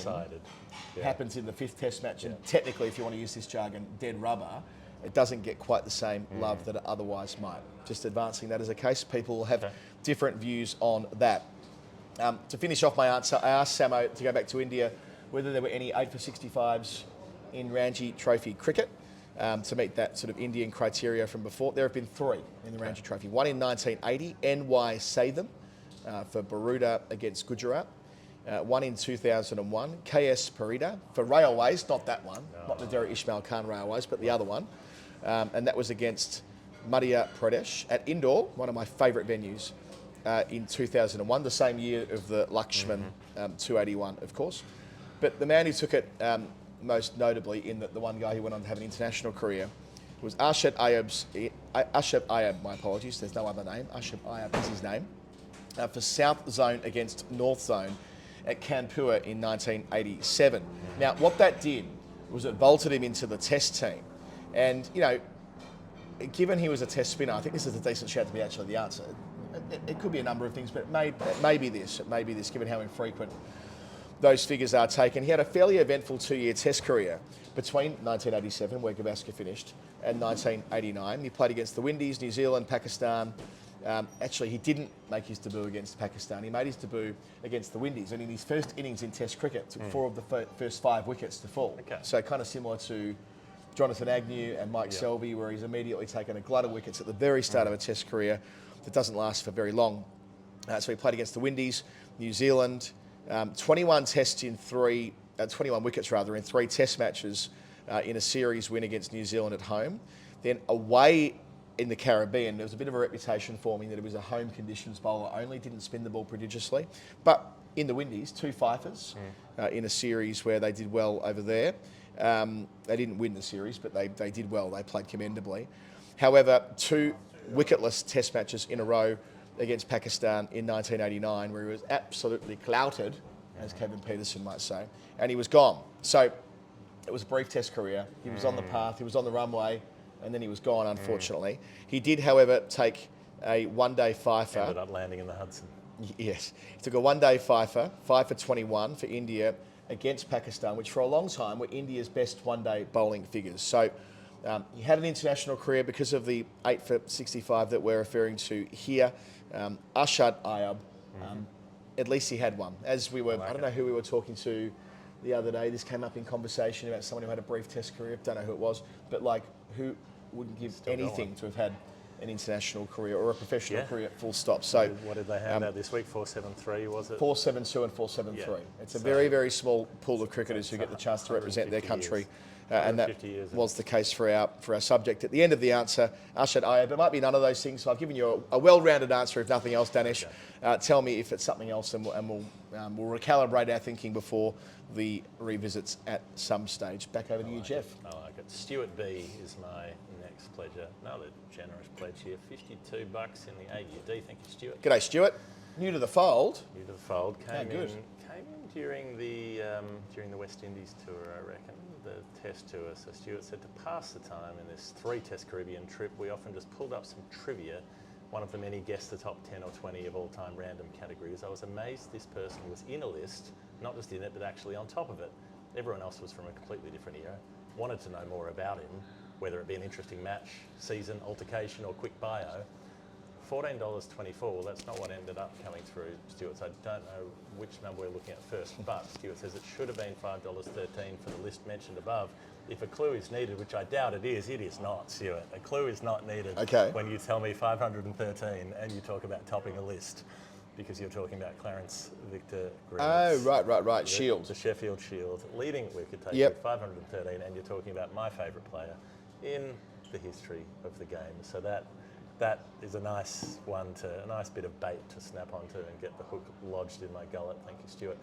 happens in the 5th test match, and technically, if you want to use this jargon, dead rubber, it doesn't get quite the same love that it otherwise might. Just advancing that as a case, people will have different views on that. To finish off my answer, I asked Samo to go back to India whether there were any 8 for 65s in Ranji Trophy cricket to meet that sort of Indian criteria from before. There have been 3 in the Ranji Trophy. One in 1980, N.Y. Satham for Baroda against Gujarat. One in 2001, K.S. Parida for Railways, not that one, not the Derry Ismail Khan Railways, but the other one. And that was against Madhya Pradesh at Indore, one of my favourite venues, in 2001, the same year of the Lakshman 281, of course. But the man who took it most notably, in that the one guy who went on to have an international career, was Arshad Ayub, my apologies, there's no other name, Arshad Ayub is his name, for South Zone against North Zone at Kanpur in 1987. Now, what that did was it vaulted him into the test team. And, you know, given he was a test spinner, I think this is a decent shout to be actually the answer. It could be a number of things, but it may be this, given how infrequent those figures are taken. He had a fairly eventful 2-year test career between 1987, where Gavaskar finished, and 1989. He played against the Windies, New Zealand, Pakistan. Actually, he didn't make his debut against Pakistan. He made his debut against the Windies, and in his first innings in Test cricket, took 4 of the first 5 wickets to fall. So kind of similar to Jonathan Agnew and Mike Selby, where he's immediately taken a glut of wickets at the very start of a Test career that doesn't last for very long. So he played against the Windies, New Zealand, 21 tests in 21 wickets rather, in 3 Test matches in a series win against New Zealand at home. Then away in the Caribbean, there was a bit of a reputation forming that he was a home conditions bowler only, didn't spin the ball prodigiously. But in the Windies, 2 fifers in a series where they did well over there. They didn't win the series, but they did well. They played commendably. However, 2 wicketless Test matches in a row against Pakistan in 1989, where he was absolutely clouted, as Kevin Peterson might say, and he was gone. So it was a brief Test career. He was on the path, he was on the runway, and then he was gone, unfortunately. He did, however, take a one-day fifer. Ended up landing in the Hudson. Yes. He took a one-day fifer, 5 for 21 for India against Pakistan, which for a long time were India's best one-day bowling figures. So he had an international career because of the 8 for 65 that we're referring to here. Arshad Ayub, at least he had one. As we were, I don't know who we were talking to the other day. This came up in conversation about someone who had a brief Test career. Don't know who it was, but like, who wouldn't give anything to have had an international career or a professional career, full stop. So what did they have out this week? 473, was it? 472 and 473. It's a very, very small pool of cricketers who get the chance to represent their country. And that was the case for our subject. At the end of the answer, Arshad Ayub, it might be none of those things, so I've given you a well-rounded answer, if nothing else, Danish. Tell me if it's something else, and we'll recalibrate our thinking before the revisits at some stage. Back over to you, Geoff. I like it. Stuart B is my next pleasure. Another generous pledge here, $52 in the AUD. Thank you, Stuart. G'day, Stuart. New to the fold. New to the fold. Came good. in during the West Indies tour, I reckon, the Test tour. So Stuart said to pass the time in this 3 Test Caribbean trip, we often just pulled up some trivia one of the many guess the top 10 or 20 of all time random categories. I was amazed this person was in a list, not just in it, but actually on top of it. Everyone else was from a completely different era. Wanted to know more about him, whether it be an interesting match, season, altercation, or quick bio. $14.24, well, that's not what ended up coming through, Stuart, so I don't know which number we're looking at first, but Stuart says it should have been $5.13 for the list mentioned above. If a clue is needed, which I doubt it is not, Stuart. A clue is not needed when you tell me 513 and you talk about topping a list, because you're talking about Clarence Victor Grimmett. Oh, right. Shield. The Sheffield Shield, leading wicket taker, 513, and you're talking about my favourite player in the history of the game. So that is a nice bit of bait to snap onto and get the hook lodged in my gullet. Thank you, Stuart.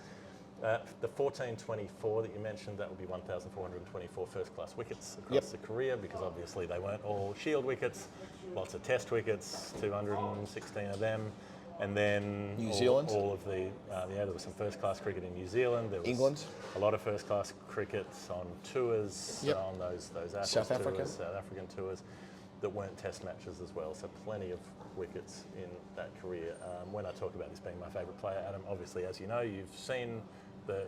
The 1424 that you mentioned, that would be 1,424 first-class wickets across the career, because obviously they weren't all Shield wickets, lots of Test wickets, 216 of them, and then New Zealand. All of the there was some first-class cricket in New Zealand. There was England. A lot of first-class crickets on tours, on those South African tours that weren't Test matches as well. So plenty of wickets in that career. When I talk about this being my favourite player, Adam, obviously, as you know, you've seen the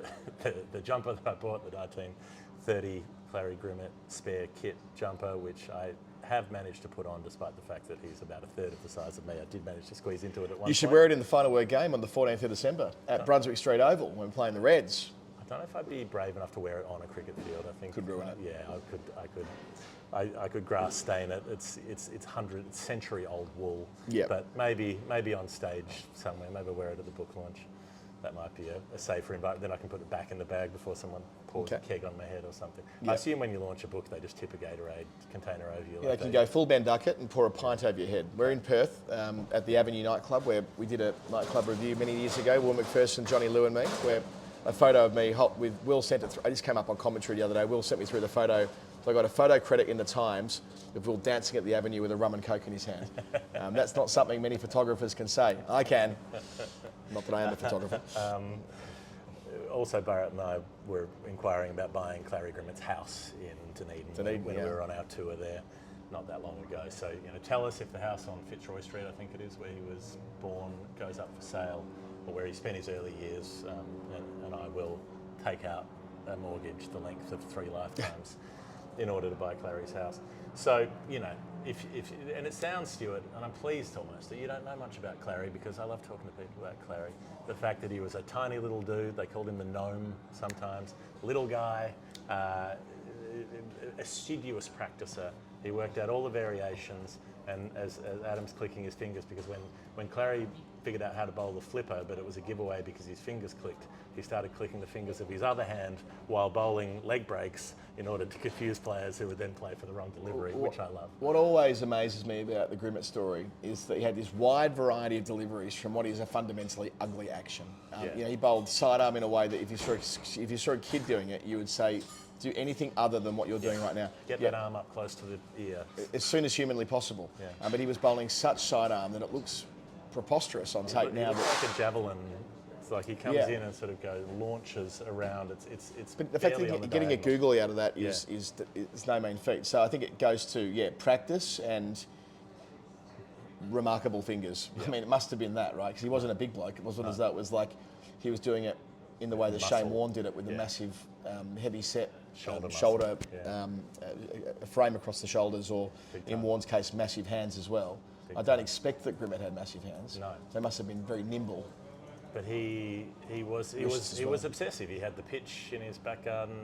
jumper that I bought, the 1930 Clarry Grimmett spare kit jumper, which I have managed to put on despite the fact that he's about a third of the size of me. I did manage to squeeze into it at one point. You should wear it in the final word game on the 14th of December at Brunswick Street Oval when playing the Reds. I don't know if I'd be brave enough to wear it on a cricket field. I think could ruin it. Yeah, I could grass stain it. It's century-old wool. Yeah. But maybe on stage somewhere. Maybe wear it at the book launch. That might be a safer environment. Then I can put it back in the bag before someone pours a keg on my head or something. Yep. I assume when you launch a book, they just tip a Gatorade container over you. Yeah, they can go full Benducket and pour a pint over your head. We're in Perth at the Avenue nightclub, where we did a nightclub review many years ago, Will McPherson, Johnny Liu and me, where a photo of me with Will sent it through. I just came up on commentary the other day. Will sent me through the photo. So I got a photo credit in the Times of Will dancing at the Avenue with a rum and coke in his hand. That's not something many photographers can say. I can. Not that I am a photographer. Also, Barrett and I were inquiring about buying Clarry Grimmett's house in Dunedin when we were on our tour there not that long ago. So, tell us if the house on Fitzroy Street, I think it is, where he was born, goes up for sale, or where he spent his early years, and I will take out a mortgage the length of 3 lifetimes in order to buy Clarry's house. So, if and it sounds, Stuart, and I'm pleased almost that you don't know much about Clarry, because I love talking to people about Clarry. The fact that he was a tiny little dude, they called him the gnome sometimes, little guy, assiduous practicer. He worked out all the variations, and as Adam's clicking his fingers, because when Clarry figured out how to bowl the flipper, but it was a giveaway because his fingers clicked, he started clicking the fingers of his other hand while bowling leg breaks in order to confuse players who would then play for the wrong delivery, which I love. What always amazes me about the Grimmett story is that he had this wide variety of deliveries from what is a fundamentally ugly action. He bowled sidearm in a way that if you saw a kid doing it, you would say, do anything other than what you're doing right now. Get that arm up close to the ear. As soon as humanly possible. Yeah. but he was bowling such sidearm that it looks preposterous on tape now. It looks like a javelin. It's like he comes in and sort of launches around. It's but the fact that getting a googly out of that is no mean feat. So I think it goes to practice and remarkable fingers. I mean, it must have been that, right? Because he wasn't a big bloke. It wasn't as though it was like he was doing it in the way that Shane Warne did it, with a massive, heavy set shoulder a frame across the shoulders, or in Warne's case, massive hands as well. I don't expect that Grimmett had massive hands. No, they must have been very nimble. But he was obsessive. He had the pitch in his back garden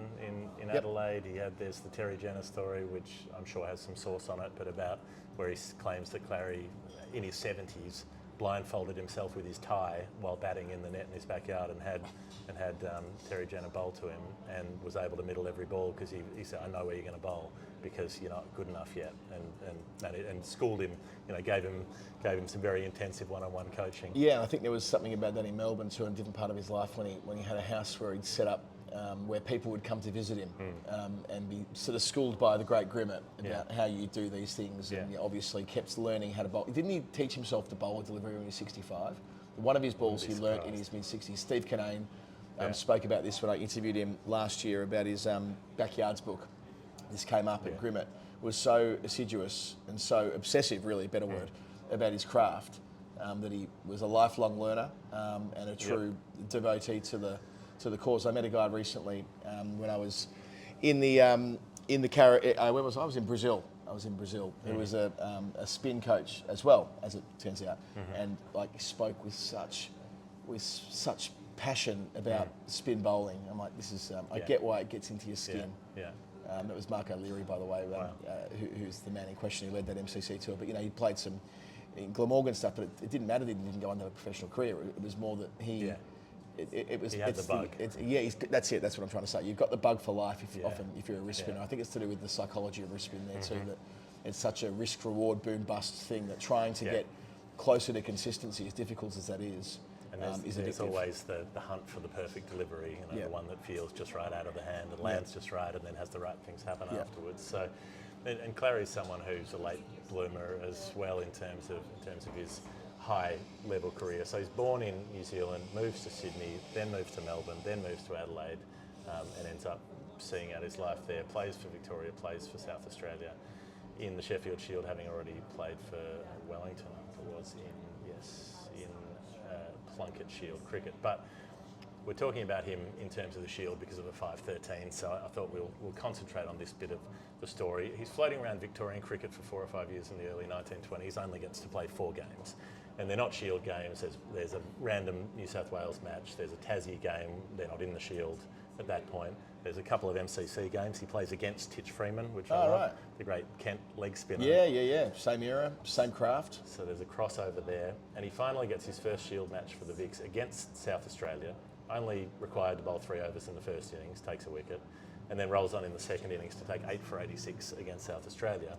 in Adelaide. There's the Terry Jenner story, which I'm sure has some sauce on it, but about where he claims that Clarry, in his 70s, blindfolded himself with his tie while batting in the net in his backyard, and had Terry Jenner bowl to him, and was able to middle every ball because he said, I know where you're going to bowl, because you're not good enough yet, and schooled him, gave him some very intensive one-on-one coaching. Yeah, I think there was something about that in Melbourne too, in a different part of his life, when he had a house where he'd set up where people would come to visit him and be sort of schooled by the great Grimmett about how you do these things, and he obviously kept learning how to bowl. Didn't he teach himself to bowl a delivery when he was 65? One of his balls he learnt in his mid-60s. Steve Kinane spoke about this when I interviewed him last year about his backyards book. This came up at Grimmett. Was so assiduous and so obsessive, really, better word, about his craft, that he was a lifelong learner and a true devotee to the cause. I met a guy recently when I was in the where was I? I was in Brazil. He was a spin coach as well, as it turns out, and like spoke with such passion about spin bowling. I'm like, this is I get why it gets into your skin. It was Mark O'Leary, by the way, who's the man in question who led that MCC tour. But he played some in Glamorgan stuff, but it didn't matter that he didn't go on to a professional career. It was more that he. Yeah. It was. He had the bug. That's it. That's what I'm trying to say. You've got the bug for life if you're a wrist spinner. I think it's to do with the psychology of wrist spin there too. That it's such a risk reward boom bust thing that trying to get closer to consistency, as difficult as that is. And there's always the hunt for the perfect delivery, the one that feels just right out of the hand and lands just right, and then has the right things happen afterwards. So, and Clary's someone who's a late bloomer as well in terms of his high level career. So he's born in New Zealand, moves to Sydney, then moves to Melbourne, then moves to Adelaide, and ends up seeing out his life there. Plays for Victoria, plays for South Australia in the Sheffield Shield, having already played for Wellington. It was in Plunket Shield cricket, but we're talking about him in terms of the Shield because of the 513, so I thought we'll concentrate on this bit of the story. He's floating around Victorian cricket for 4 or 5 years in the early 1920s, only gets to play 4 games, and they're not Shield games. There's a random New South Wales match, there's a Tassie game, they're not in the Shield at that point. There's a couple of MCC games. He plays against Titch Freeman, which I love, the great Kent leg spinner. Yeah. Same era, same craft. So there's a crossover there. And he finally gets his first Shield match for the Vics against South Australia, only required to bowl 3 overs in the first innings, takes a wicket, and then rolls on in the second innings to take 8 for 86 against South Australia.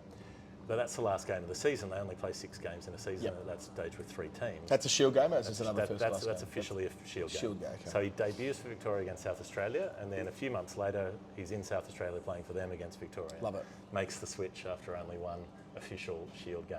But that's the last game of the season. They only play 6 games in a season at that stage with 3 teams. That's a Shield game, or is this another first class game? That's officially a Shield game. Shield game, okay. So he debuts for Victoria against South Australia, and then a few months later, he's in South Australia playing for them against Victoria. Love it. Makes the switch after only 1 official Shield game.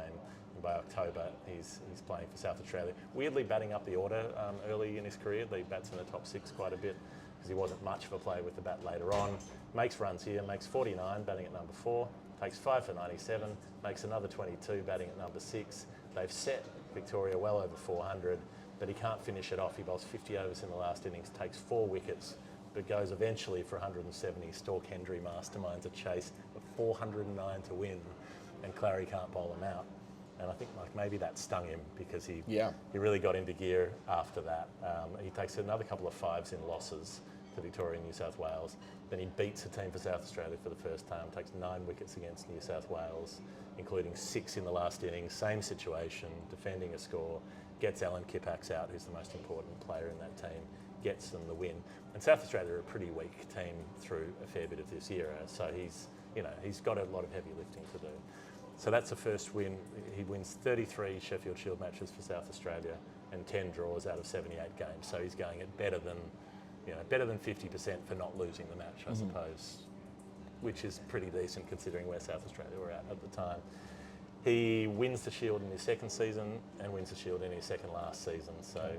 And by October, he's playing for South Australia. Weirdly batting up the order early in his career. He bats in the top 6 quite a bit because he wasn't much of a player with the bat later on. Makes runs here, makes 49, batting at number 4. Takes 5 for 97, makes another 22, batting at number 6. They've set Victoria well over 400, but he can't finish it off. He bowls 50 overs in the last innings, takes 4 wickets, but goes eventually for 170. Stork Hendry masterminds a chase of 409 to win, and Clary can't bowl him out. And I think maybe that stung him because he really got into gear after that. He takes another couple of 5s in losses to Victoria and New South Wales. Then he beats a team for South Australia for the first time, takes 9 wickets against New South Wales, including 6 in the last innings, same situation, defending a score, gets Alan Kippax out, who's the most important player in that team, gets them the win. And South Australia are a pretty weak team through a fair bit of this era, so he's got a lot of heavy lifting to do. So that's the first win. He wins 33 Sheffield Shield matches for South Australia and 10 draws out of 78 games. So he's going at better than 50% for not losing the match, I suppose, which is pretty decent considering where South Australia were at the time. He wins the Shield in his second season and wins the Shield in his second last season, so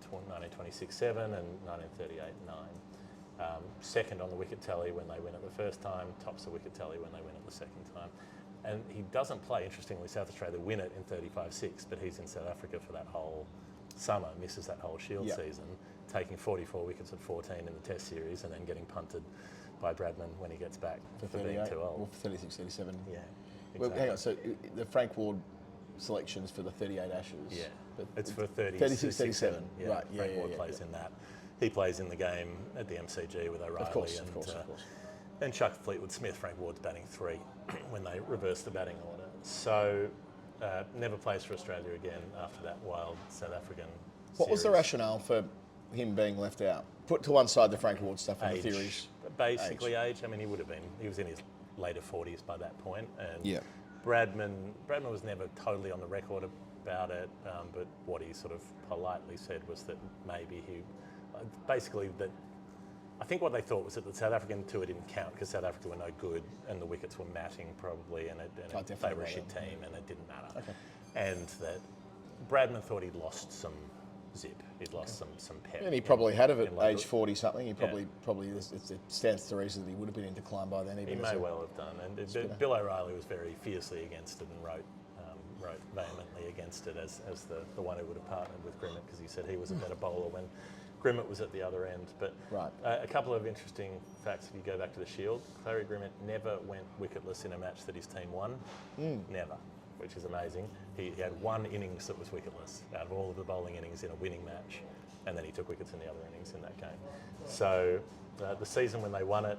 1926-7 and 1938-9. Second on the wicket tally when they win it the first time, tops the wicket tally when they win it the second time. And he doesn't play, interestingly, South Australia win it in 35-6, but he's in South Africa for that whole summer, misses that whole Shield season, taking 44 wickets at 14 in the Test series and then getting punted by Bradman when he gets back for being too old. Well, for 36, 37. Yeah, exactly. Well, hang on, so the Frank Ward selection is for the 38 Ashes. Yeah, but it's for 36, 37. Yeah, right, Frank Ward plays in that. He plays in the game at the MCG with O'Reilly. Of course. And Chuck Fleetwood Smith. Frank Ward's batting 3 when they reverse the batting order. So never plays for Australia again after that wild South African What was the rationale for him being left out? Put to one side the Frank Ward stuff and the theories. Basically age. I mean, he was in his later 40s by that point. And Bradman was never totally on the record about it, but what he sort of politely said was that maybe I think what they thought was that the South African tour didn't count because South Africa were no good and the wickets were matting probably, and they were a shit team and it didn't matter. Okay. And that Bradman thought he'd lost some zip, he'd lost some pep. And he probably had of it at age 40 something. He probably it stands to reason that he would have been in decline by then. He may well have done. And Bill O'Reilly was very fiercely against it and wrote wrote vehemently against it as the one who would have partnered with Grimmett, because he said he was a better bowler when Grimmett was at the other end. But a couple of interesting facts if you go back to the Shield. Clary Grimmett never went wicketless in a match that his team won. Never, which is amazing. He had one innings that was wicketless out of all of the bowling innings in a winning match, and then he took wickets in the other innings in that game. So the season when they won it,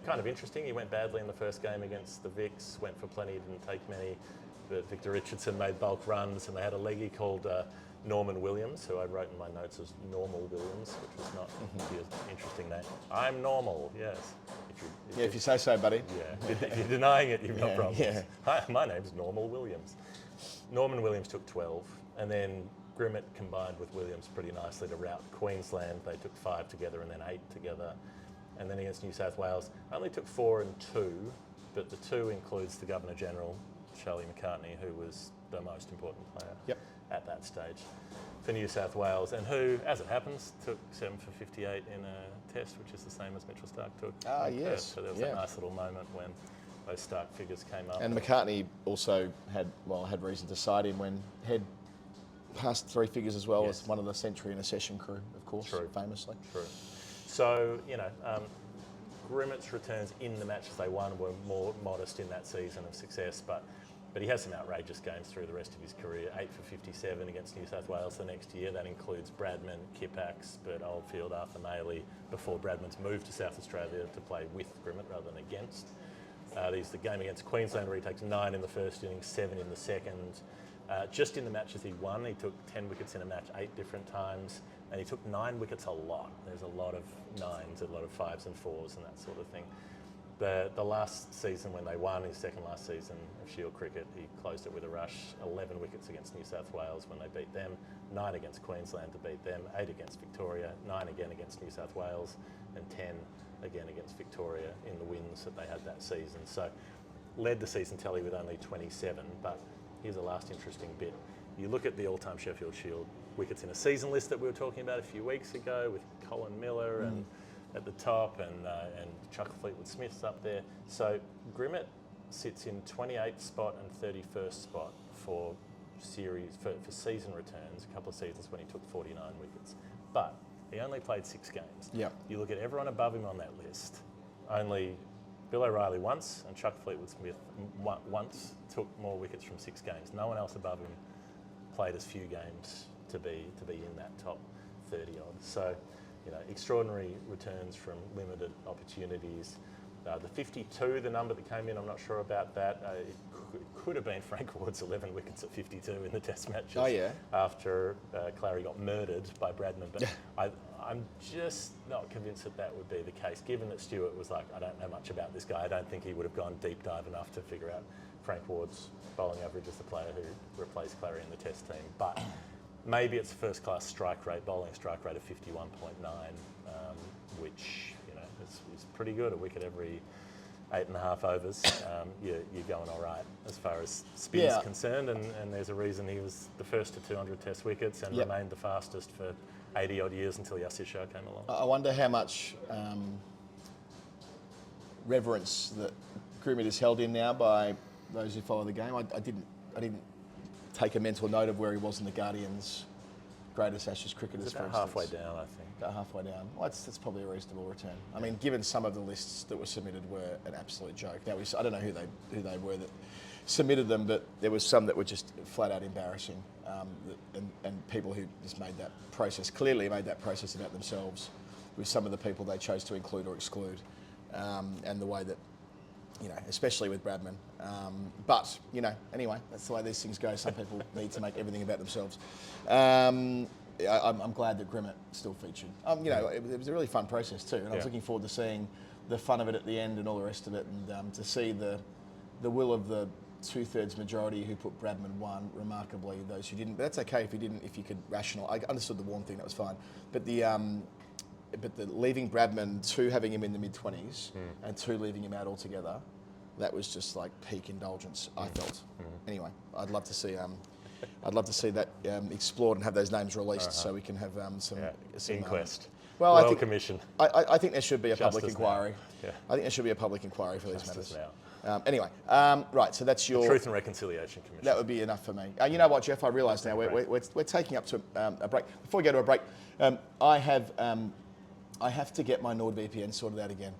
kind of interesting. He went badly in the first game against the Vicks, went for plenty, didn't take many, but Victor Richardson made bulk runs, and they had a leggy called Norman Williams, who I wrote in my notes as Normal Williams, which was not an interesting name. I'm normal, yes. If you say so, buddy. Yeah, if you're denying it, you've got problems. Yeah. Hi, my name's Normal Williams. Norman Williams took 12, and then Grimmett combined with Williams pretty nicely to rout Queensland. They took 5 together and then 8 together. And then against New South Wales, only took 4 and 2, but the 2 includes the Governor-General, Charlie McCartney, who was the most important player at that stage for New South Wales, and who, as it happens, took 7 for 58 in a test, which is the same as Mitchell Starc took. Yes. So there was a nice little moment when those Starc figures came up. And McCartney also had reason to side him when Head passed 3 figures as well as one of the century in a session crew, of course, famously. True. So, Grimmett's returns in the matches they won were more modest in that season of success, but he has some outrageous games through the rest of his career. 8 for 57 against New South Wales the next year. That includes Bradman, Kippax, Bert Oldfield, Arthur Maley, before Bradman's moved to South Australia to play with Grimmett rather than against. There's the game against Queensland where he takes 9 in the first innings, 7 in the second. Just in the matches he won, he took 10 wickets in a match 8 different times, and he took 9 wickets a lot. There's a lot of 9s, a lot of 5s and 4s and that sort of thing. The last season when they won, his second last season of Shield cricket, he closed it with a rush, 11 wickets against New South Wales when they beat them, 9 against Queensland to beat them, 8 against Victoria, 9 again against New South Wales, and 10 again against Victoria in the wins that they had that season. So led the season tally with only 27, but here's the last interesting bit. You look at the all-time Sheffield Shield wickets in a season list that we were talking about a few weeks ago with Colin Miller and at the top and Chuck Fleetwood-Smith's up there. So Grimmett sits in 28th spot and 31st spot for season returns, a couple of seasons when he took 49 wickets. But he only played 6 games. Yep. You look at everyone above him on that list, only Bill O'Reilly once and Chuck Fleetwood-Smith once took more wickets from 6 games. No one else above him played as few games to be in that top 30 odd. So, extraordinary returns from limited opportunities. The 52, the number that came in, I'm not sure about that. It could have been Frank Ward's 11 wickets at 52 in the Test matches after Clary got murdered by Bradman. But I'm just not convinced that would be the case, given that Stewart was like, I don't know much about this guy. I don't think he would have gone deep dive enough to figure out Frank Ward's bowling average as the player who replaced Clary in the Test team. But maybe it's a first-class strike rate, bowling strike rate of 51.9, which is pretty good. A wicket every 8.5 overs. You're going all right as far as spin's concerned, and there's a reason he was the first to 200 Test wickets and remained the fastest for 80 odd years until Yasir Shah came along. I wonder how much reverence that Grimmett is held in now by those who follow the game. I didn't take a mental note of where he was in the Guardians' greatest Ashes cricketers. It's about halfway down, I think. About halfway down. Well, that's probably a reasonable return. I mean, given some of the lists that were submitted were an absolute joke. Now, I don't know who they were that submitted them, but there was some that were just flat out embarrassing, and people who just clearly made that process about themselves with some of the people they chose to include or exclude, and the way that, especially with Bradman. But anyway, that's the way these things go. Some people need to make everything about themselves. I'm glad that Grimmett still featured. It was a really fun process too, and I was looking forward to seeing the fun of it at the end and all the rest of it, and to see the will of the 2/3 majority who put Bradman 1, remarkably those who didn't. But that's okay if you could rational. I understood the Warne thing, that was fine. But the leaving Bradman, 2 having him in the mid-20s and 2 leaving him out altogether, that was just like peak indulgence, I felt. Anyway, I'd love to see that explored and have those names released so we can have some inquest. Well, Royal Commission. I think there should be a public Justice inquiry. now. I think there should be a public inquiry for these matters. Now. Anyway, right, so that's your... Truth and Reconciliation Commission. That would be enough for me. You know what, Geoff, I realise now we're taking up to a break. Before we go to a break, I have to get my NordVPN sorted out again.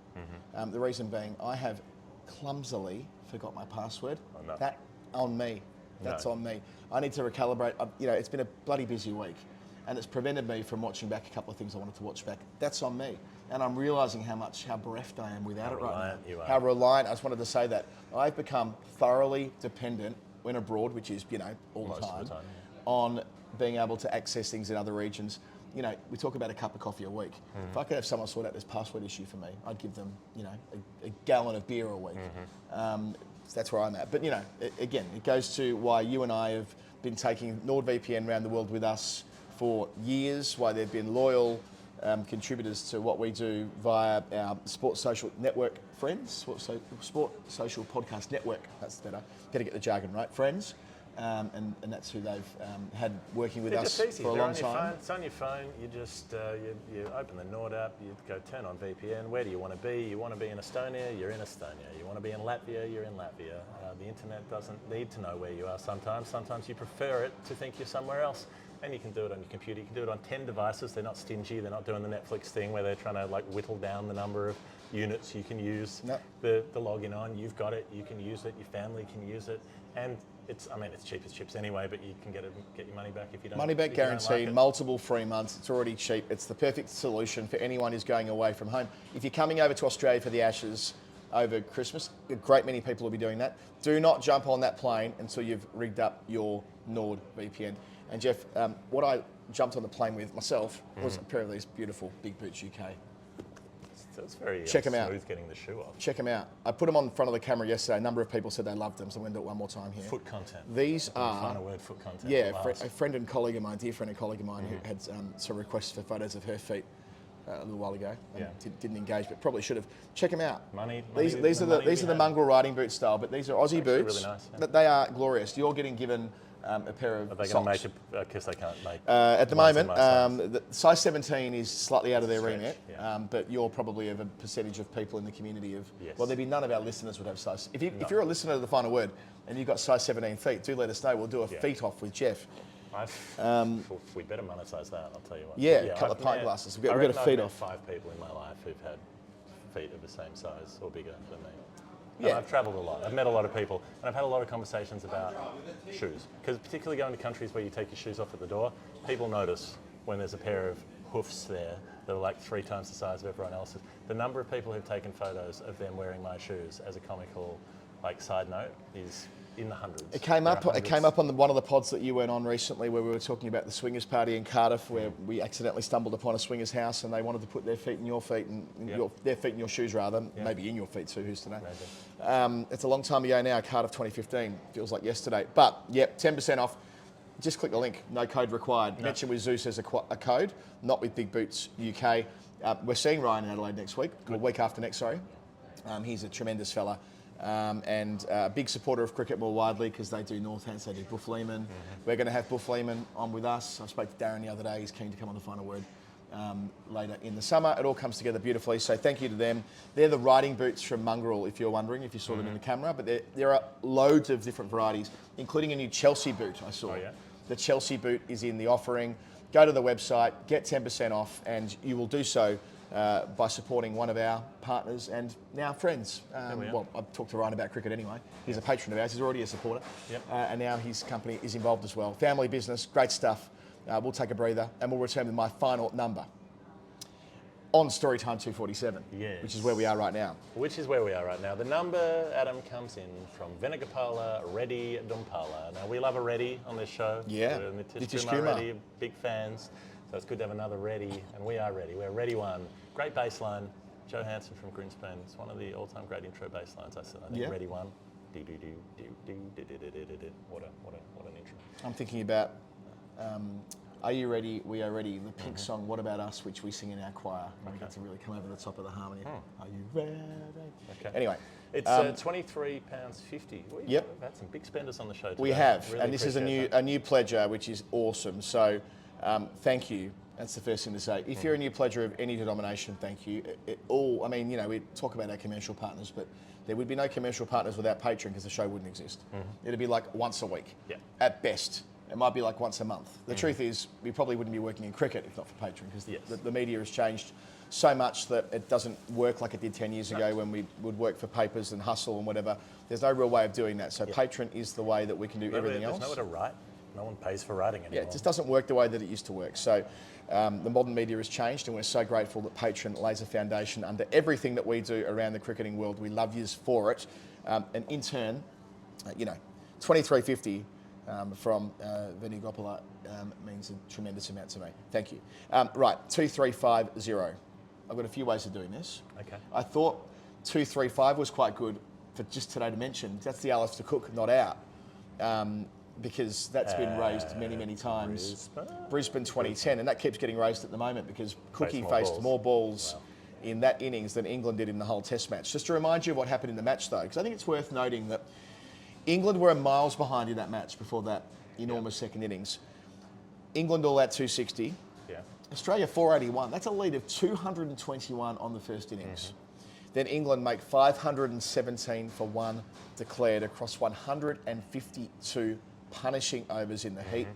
The reason being, I have clumsily forgot my password. Oh, no. That on me. That's on me. I need to recalibrate. It's been a bloody busy week, and it's prevented me from watching back a couple of things I wanted to watch back. That's on me. And I'm realising how bereft I am without it right now. How reliant. I just wanted to say that. I've become thoroughly dependent when abroad, which is, all the time, on being able to access things in other regions. We talk about a cup of coffee a week. If I could have someone sort out this password issue for me, I'd give them, a gallon of beer a week. That's where I'm at. But, again, it goes to why you and I have been taking NordVPN around the world with us for years, why they've been loyal contributors to what we do via our Sport Social Network friends, Sport Social Podcast Network, that's better. Got to get the jargon right, friends. And that's who they've had working with us for a long time. It's on your phone. You just you open the Nord app. You go turn on VPN. Where do you want to be? You want to be in Estonia. You're in Estonia. You want to be in Latvia. You're in Latvia. The internet doesn't need to know where you are. Sometimes you prefer it to think you're somewhere else. And you can do it on your computer. You can do it on 10 devices. They're not stingy. They're not doing the Netflix thing where they're trying to whittle down the number of units you can use. The login on. You've got it. You can use it. Your family can use it. And it's cheap as chips anyway, but you can get your money back if you don't. Money back guaranteed, multiple free months. It's already cheap. It's the perfect solution for anyone who's going away from home. If you're coming over to Australia for the Ashes over Christmas, a great many people will be doing that. Do not jump on that plane until you've rigged up your NordVPN. And Geoff, what I jumped on the plane with myself was a pair of these beautiful Big Boots UK. So it's very Check them out. smooth getting the shoe off. Check them out. I put them on front of the camera yesterday. A number of people said they loved them, so I'm going to do it one more time here. Foot content. These are... Final word, foot content. Yeah, a friend and colleague of mine, dear friend and colleague of mine, who had some requests for photos of her feet a little while ago. Didn't engage, but probably should have. Check them out. These are the mongrel riding boot style, but these are Aussie boots. Really nice. But they are glorious. You're getting given a pair of Are they socks. going to make because they can't make... at the moment, size. the size 17 is slightly out of their Stretch, remit, but you're probably of a percentage of people in the community of... Yes. Well, there'd be none of our listeners would have size... If you're a listener to The Final Word and you've got size 17 feet, do let us know. We'll do a feet off with Geoff. We'd better monetize that, I'll tell you what. Yeah, a couple of pint glasses. We've got a feet off. I've met 5 people in my life who've had feet of the same size or bigger than me. Yeah. And I've travelled a lot. I've met a lot of people, and I've had a lot of conversations about shoes. Because particularly going to countries where you take your shoes off at the door, people notice when there's a pair of hoofs there that are like 3 times the size of everyone else's. The number of people who've taken photos of them wearing my shoes as a comical side note is in the hundreds. It came up on one of the pods that you went on recently, where we were talking about the swingers party in Cardiff, where we accidentally stumbled upon a swingers house and they wanted to put their feet in your feet and their feet in your shoes rather, maybe in your feet too. Who's to know? It's a long time ago now. Cardiff 2015 feels like yesterday. But 10% off. Just click the link. No code required. No. Mention with Zeus as a code, not with Big Boots UK. We're seeing Ryan in Adelaide next week. Or week after next. Sorry. He's a tremendous fella. And a big supporter of cricket more widely because they do Northants, they do Buff Lehman. We're going to have Buff Lehman on with us. I spoke to Darren the other day. He's keen to come on the Final Word later in the summer. It all comes together beautifully, so thank you to them. They're the riding boots from Mongrel, if you're wondering, if you saw them in the camera. But there are loads of different varieties, including a new Chelsea boot I saw. Oh, yeah? The Chelsea boot is in the offering. Go to the website, get 10% off, and you will do so by supporting one of our partners and now friends. Well, I've talked to Ryan about cricket anyway. He's a patron of ours. He's already a supporter. And now his company is involved as well. Family business, great stuff. We'll take a breather and we'll return with my final number on Storytime 247, which is where we are right now. The number, Adam, comes in from Venugapala Reddy Dumpala. Now, we love a Reddy on this show. Yeah. We're Reddy, big fans. So it's good to have another Reddy, and we are Reddy. We're Reddy One. Great bass line. Joe Hansen from Greenspan. It's one of the all-time great intro bass lines. I think Reddy One. What an intro. I'm thinking about Are You Ready? We Are Ready. The Pink song, What About Us, which we sing in our choir. We get to really come over the top of the harmony. Are you ready? Okay. Anyway. It's £23.50. Yep. We've had some big spenders on the show today. We have, really and this is a new pledger, which is awesome. So thank you That's the first thing to say. If you're a new pledger of any denomination, thank you. I mean, you know, we talk about our commercial partners, but there would be no commercial partners without Patreon because the show wouldn't exist. It'd be like once a week, at best. It might be like once a month. The truth is, we probably wouldn't be working in cricket if not for Patreon, because the media has changed so much that it doesn't work like it did 10 years ago when we would work for papers and hustle and whatever. There's no real way of doing that. So Patreon is the way that we can do everything else. There's nowhere to write. No one pays for writing anymore. Yeah, it just doesn't work the way that it used to work. So the modern media has changed, and we're so grateful that Patreon lays a foundation under everything that we do around the cricketing world. We love yous for it. And in turn, you know, $23.50 from Vinny Gopala means a tremendous amount to me. Thank you. Right, 2350. I've got a few ways of doing this. Okay. I thought 235 was quite good for just today to mention. That's the Alistair Cook not out. Because that's been raised many, many times. Brisbane 2010, and that keeps getting raised at the moment because Cookie faced more balls in that innings than England did in the whole Test match. Just to remind you of what happened in the match, though, because I think it's worth noting that England were miles behind in that match before that enormous second innings. England all out 260. Australia 481. That's a lead of 221 on the first innings. Then England make 517 for one declared across 152 punishing overs in the heat.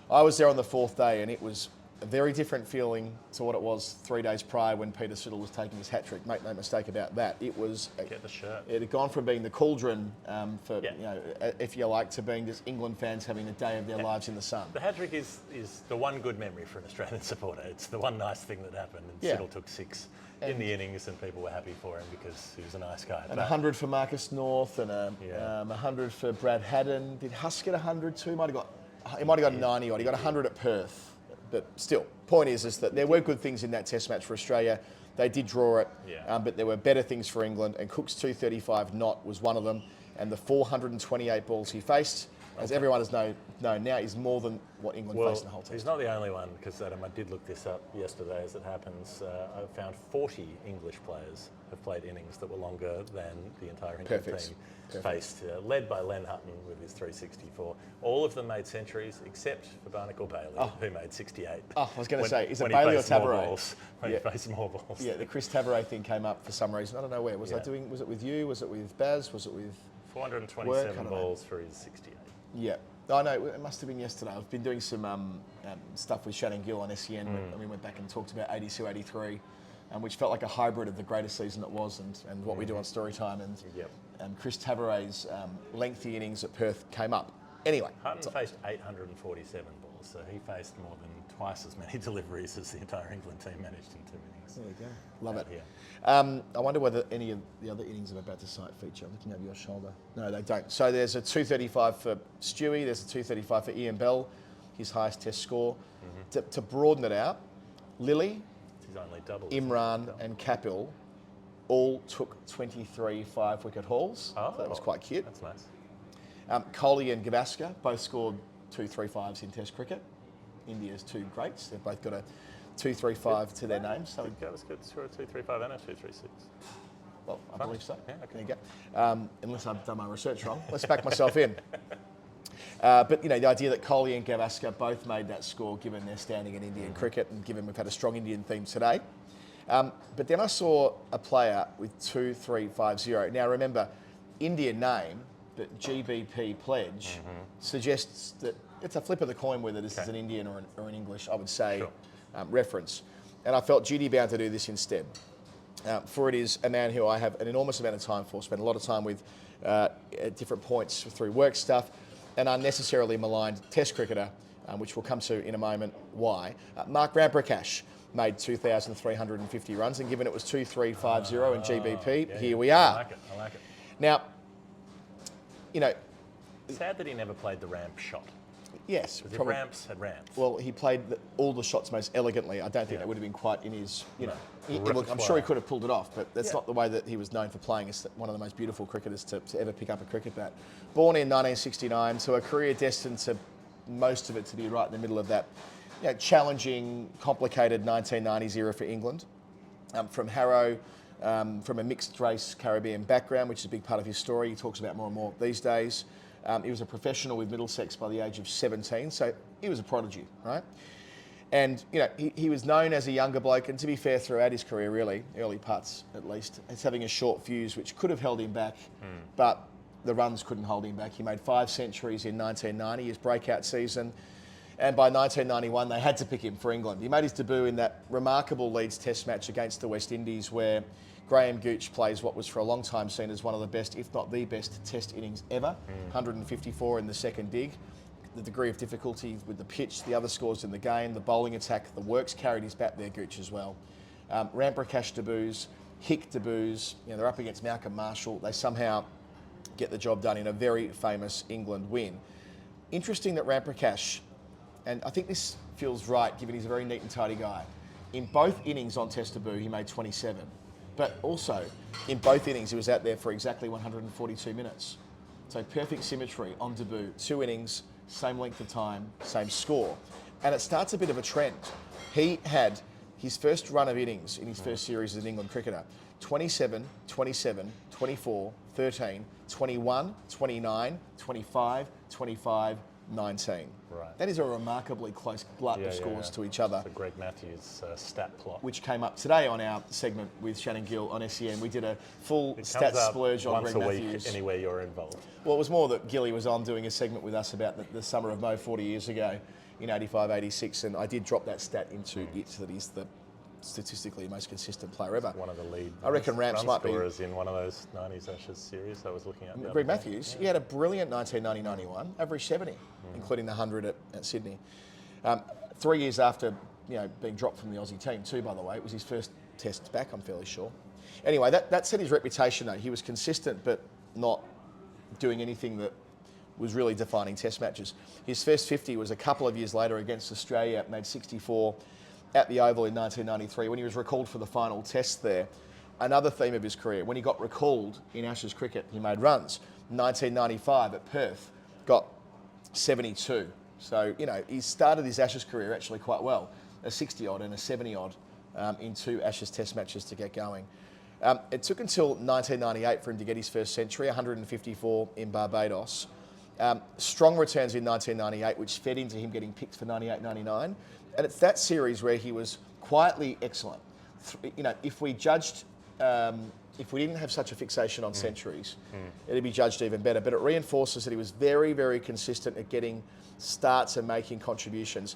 I was there on the fourth day, and it was a very different feeling to what it was 3 days prior when Peter Siddle was taking his hat-trick. Make no mistake about that. It was... Get the shirt. It had gone from being the cauldron, you know, if you like, to being just England fans having a day of their lives in the sun. The hat-trick is the one good memory for an Australian supporter. It's the one nice thing that happened. And Siddle took 6 in the innings, and people were happy for him because he was a nice guy. And 100 for Marcus North, and 100 for Brad Haddon. Did Huss get 100 too? He might have got 90 odd. He got 100 at Perth. But still, point is that there were good things in that Test match for Australia. They did draw it, but there were better things for England, and Cook's 235 not was one of them. And the 428 balls he faced, as everyone has known now, is more than what England faced in the whole Test. He's not the only one, because Adam, I did look this up yesterday as it happens. I found 40 English players have played innings that were longer than the entire England team faced, led by Len Hutton with his 364. All of them made centuries except for Barnacle Bailey, who made 68. I was going to say, is it Bailey or Tabaret? When he faced more balls. Yeah, the Chris Tabaret thing came up for some reason. I don't know where. Was it with you? Was it with Baz? Was it with 427 balls for his 68. Yeah. I know, it must have been yesterday. I've been doing some stuff with Shannon Gill on SEN, and we went back and talked about 82, 83, which felt like a hybrid of the greatest season it was and what we do on Storytime. And Chris Tabaret's lengthy innings at Perth came up. Anyway. Hutton faced 847 balls, so he faced more than twice as many deliveries as the entire England team managed in 2 innings. There you go. Love it. I wonder whether any of the other innings I'm about to cite feature. I'm looking over your shoulder. No, they don't. So there's a 235 for Stewie. There's a 235 for Ian Bell, his highest Test score. To broaden it out, Lilly, Imran and Kapil all took 23 5-wicket hauls. So that was quite cute. That's nice. Kohli and Gavaskar both scored 235s in Test cricket. India's two greats. They've both got a 235 to their names. So Gavaskar scored a 235 and a 236. Well, I believe so. Yeah, okay. There you go. Unless I've done my research wrong. Let's back myself in. But, you know, the idea that Kohli and Gavaskar both made that score given their standing in Indian cricket and given we've had a strong Indian theme today. But then I saw a player with 2-3-5-0. Now, remember, Indian name, but GBP pledge suggests that it's a flip of the coin whether this is an Indian or an English, I would say, reference. And I felt duty bound to do this instead. For it is a man who I have an enormous amount of time for, spent a lot of time with at different points through work stuff, an unnecessarily maligned Test cricketer, which we'll come to in a moment why. Mark Ramprakash made 2,350 runs, and given it was 2-3-5-0 in GBP, here we are. I like it. Now, you know... Sad that he never played the ramp shot. Yes. Because if ramps had ramps. Well, he played all the shots most elegantly. I don't think that would have been quite in his, you know... Look, I'm sure he could have pulled it off, but that's not the way that he was known for playing. It's one of the most beautiful cricketers to ever pick up a cricket bat. Born in 1969, so a career destined to most of it to be right in the middle of that challenging, complicated 1990s era for England. From Harrow, from a mixed race Caribbean background, which is a big part of his story. He talks about more and more these days. He was a professional with Middlesex by the age of 17, so he was a prodigy, right? And, you know, he was known as a younger bloke, and to be fair, throughout his career, really, early parts at least, as having a short fuse, which could have held him back, but the runs couldn't hold him back. He made 5 centuries in 1990, his breakout season, and by 1991, they had to pick him for England. He made his debut in that remarkable Leeds Test match against the West Indies, where Graham Gooch plays what was for a long time seen as one of the best, if not the best, Test innings ever. 154 in the second dig. The degree of difficulty with the pitch, the other scores in the game, the bowling attack, the works carried his bat there, Gooch as well. Ramprakash debuts, Hick debuts, you know, they're up against Malcolm Marshall. They somehow get the job done in a very famous England win. Interesting that Ramprakash, and I think this feels right given he's a very neat and tidy guy, in both innings on Test debut he made 27, but also in both innings he was out there for exactly 142 minutes. So perfect symmetry on debut, 2 innings, same length of time, same score. And it starts a bit of a trend. He had his first run of innings in his first series as an England cricketer, 27, 27, 24, 13, 21, 29, 25, 25, 19. Right. That is a remarkably close glut of scores to each other. It's a Greg Matthews stat plot. Which came up today on our segment with Shannon Gill on SEN. We did a full stat splurge on Greg once a Matthews. week, anywhere you're involved. Well, it was more that Gilly was on doing a segment with us about the summer of Mo 40 years ago in 85, 86, and I did drop that stat into it, that he's the statistically most consistent player ever. One of the lead I reckon Ramps might be in one of those 90s Ashes series I was looking at. Greg Matthews, he had a brilliant 1990-91, average 70, including the 100 at Sydney. 3 years after, you know, being dropped from the Aussie team too, by the way. It was his first test back, I'm fairly sure. Anyway, that set his reputation though. He was consistent but not doing anything that was really defining test matches. His first 50 was a couple of years later against Australia, made 64 at the Oval in 1993 when he was recalled for the final test there. Another theme of his career, when he got recalled in Ashes cricket, he made runs. 1995 at Perth, got 72. So, you know, he started his Ashes career actually quite well. A 60-odd and a 70-odd in 2 Ashes test matches to get going. It took until 1998 for him to get his first century, 154 in Barbados. Strong returns in 1998, which fed into him getting picked for 98-99. And it's that series where he was quietly excellent. You know, if we judged, if we didn't have such a fixation on centuries, it'd be judged even better. But it reinforces that he was very, very consistent at getting starts and making contributions.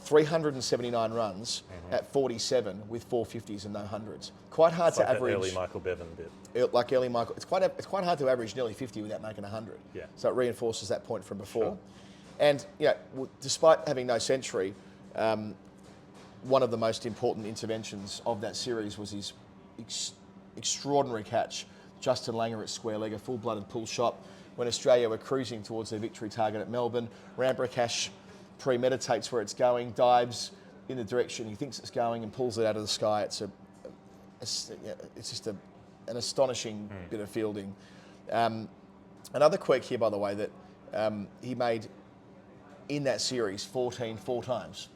379 runs at 47 with 450s and no hundreds. Quite hard It's to like average. early Michael Bevan bit. Like early Michael, it's quite hard to average nearly 50 without making 100. Yeah. So it reinforces that point from before. Sure. And yeah, despite having no century, one of the most important interventions of that series was his extraordinary catch, Justin Langer at square leg, a full-blooded pull shot when Australia were cruising towards their victory target at Melbourne. Ramprakash premeditates where it's going, dives in the direction he thinks it's going and pulls it out of the sky. It's just an astonishing bit of fielding. Another quirk here, by the way, that he made in that series 14 4 times.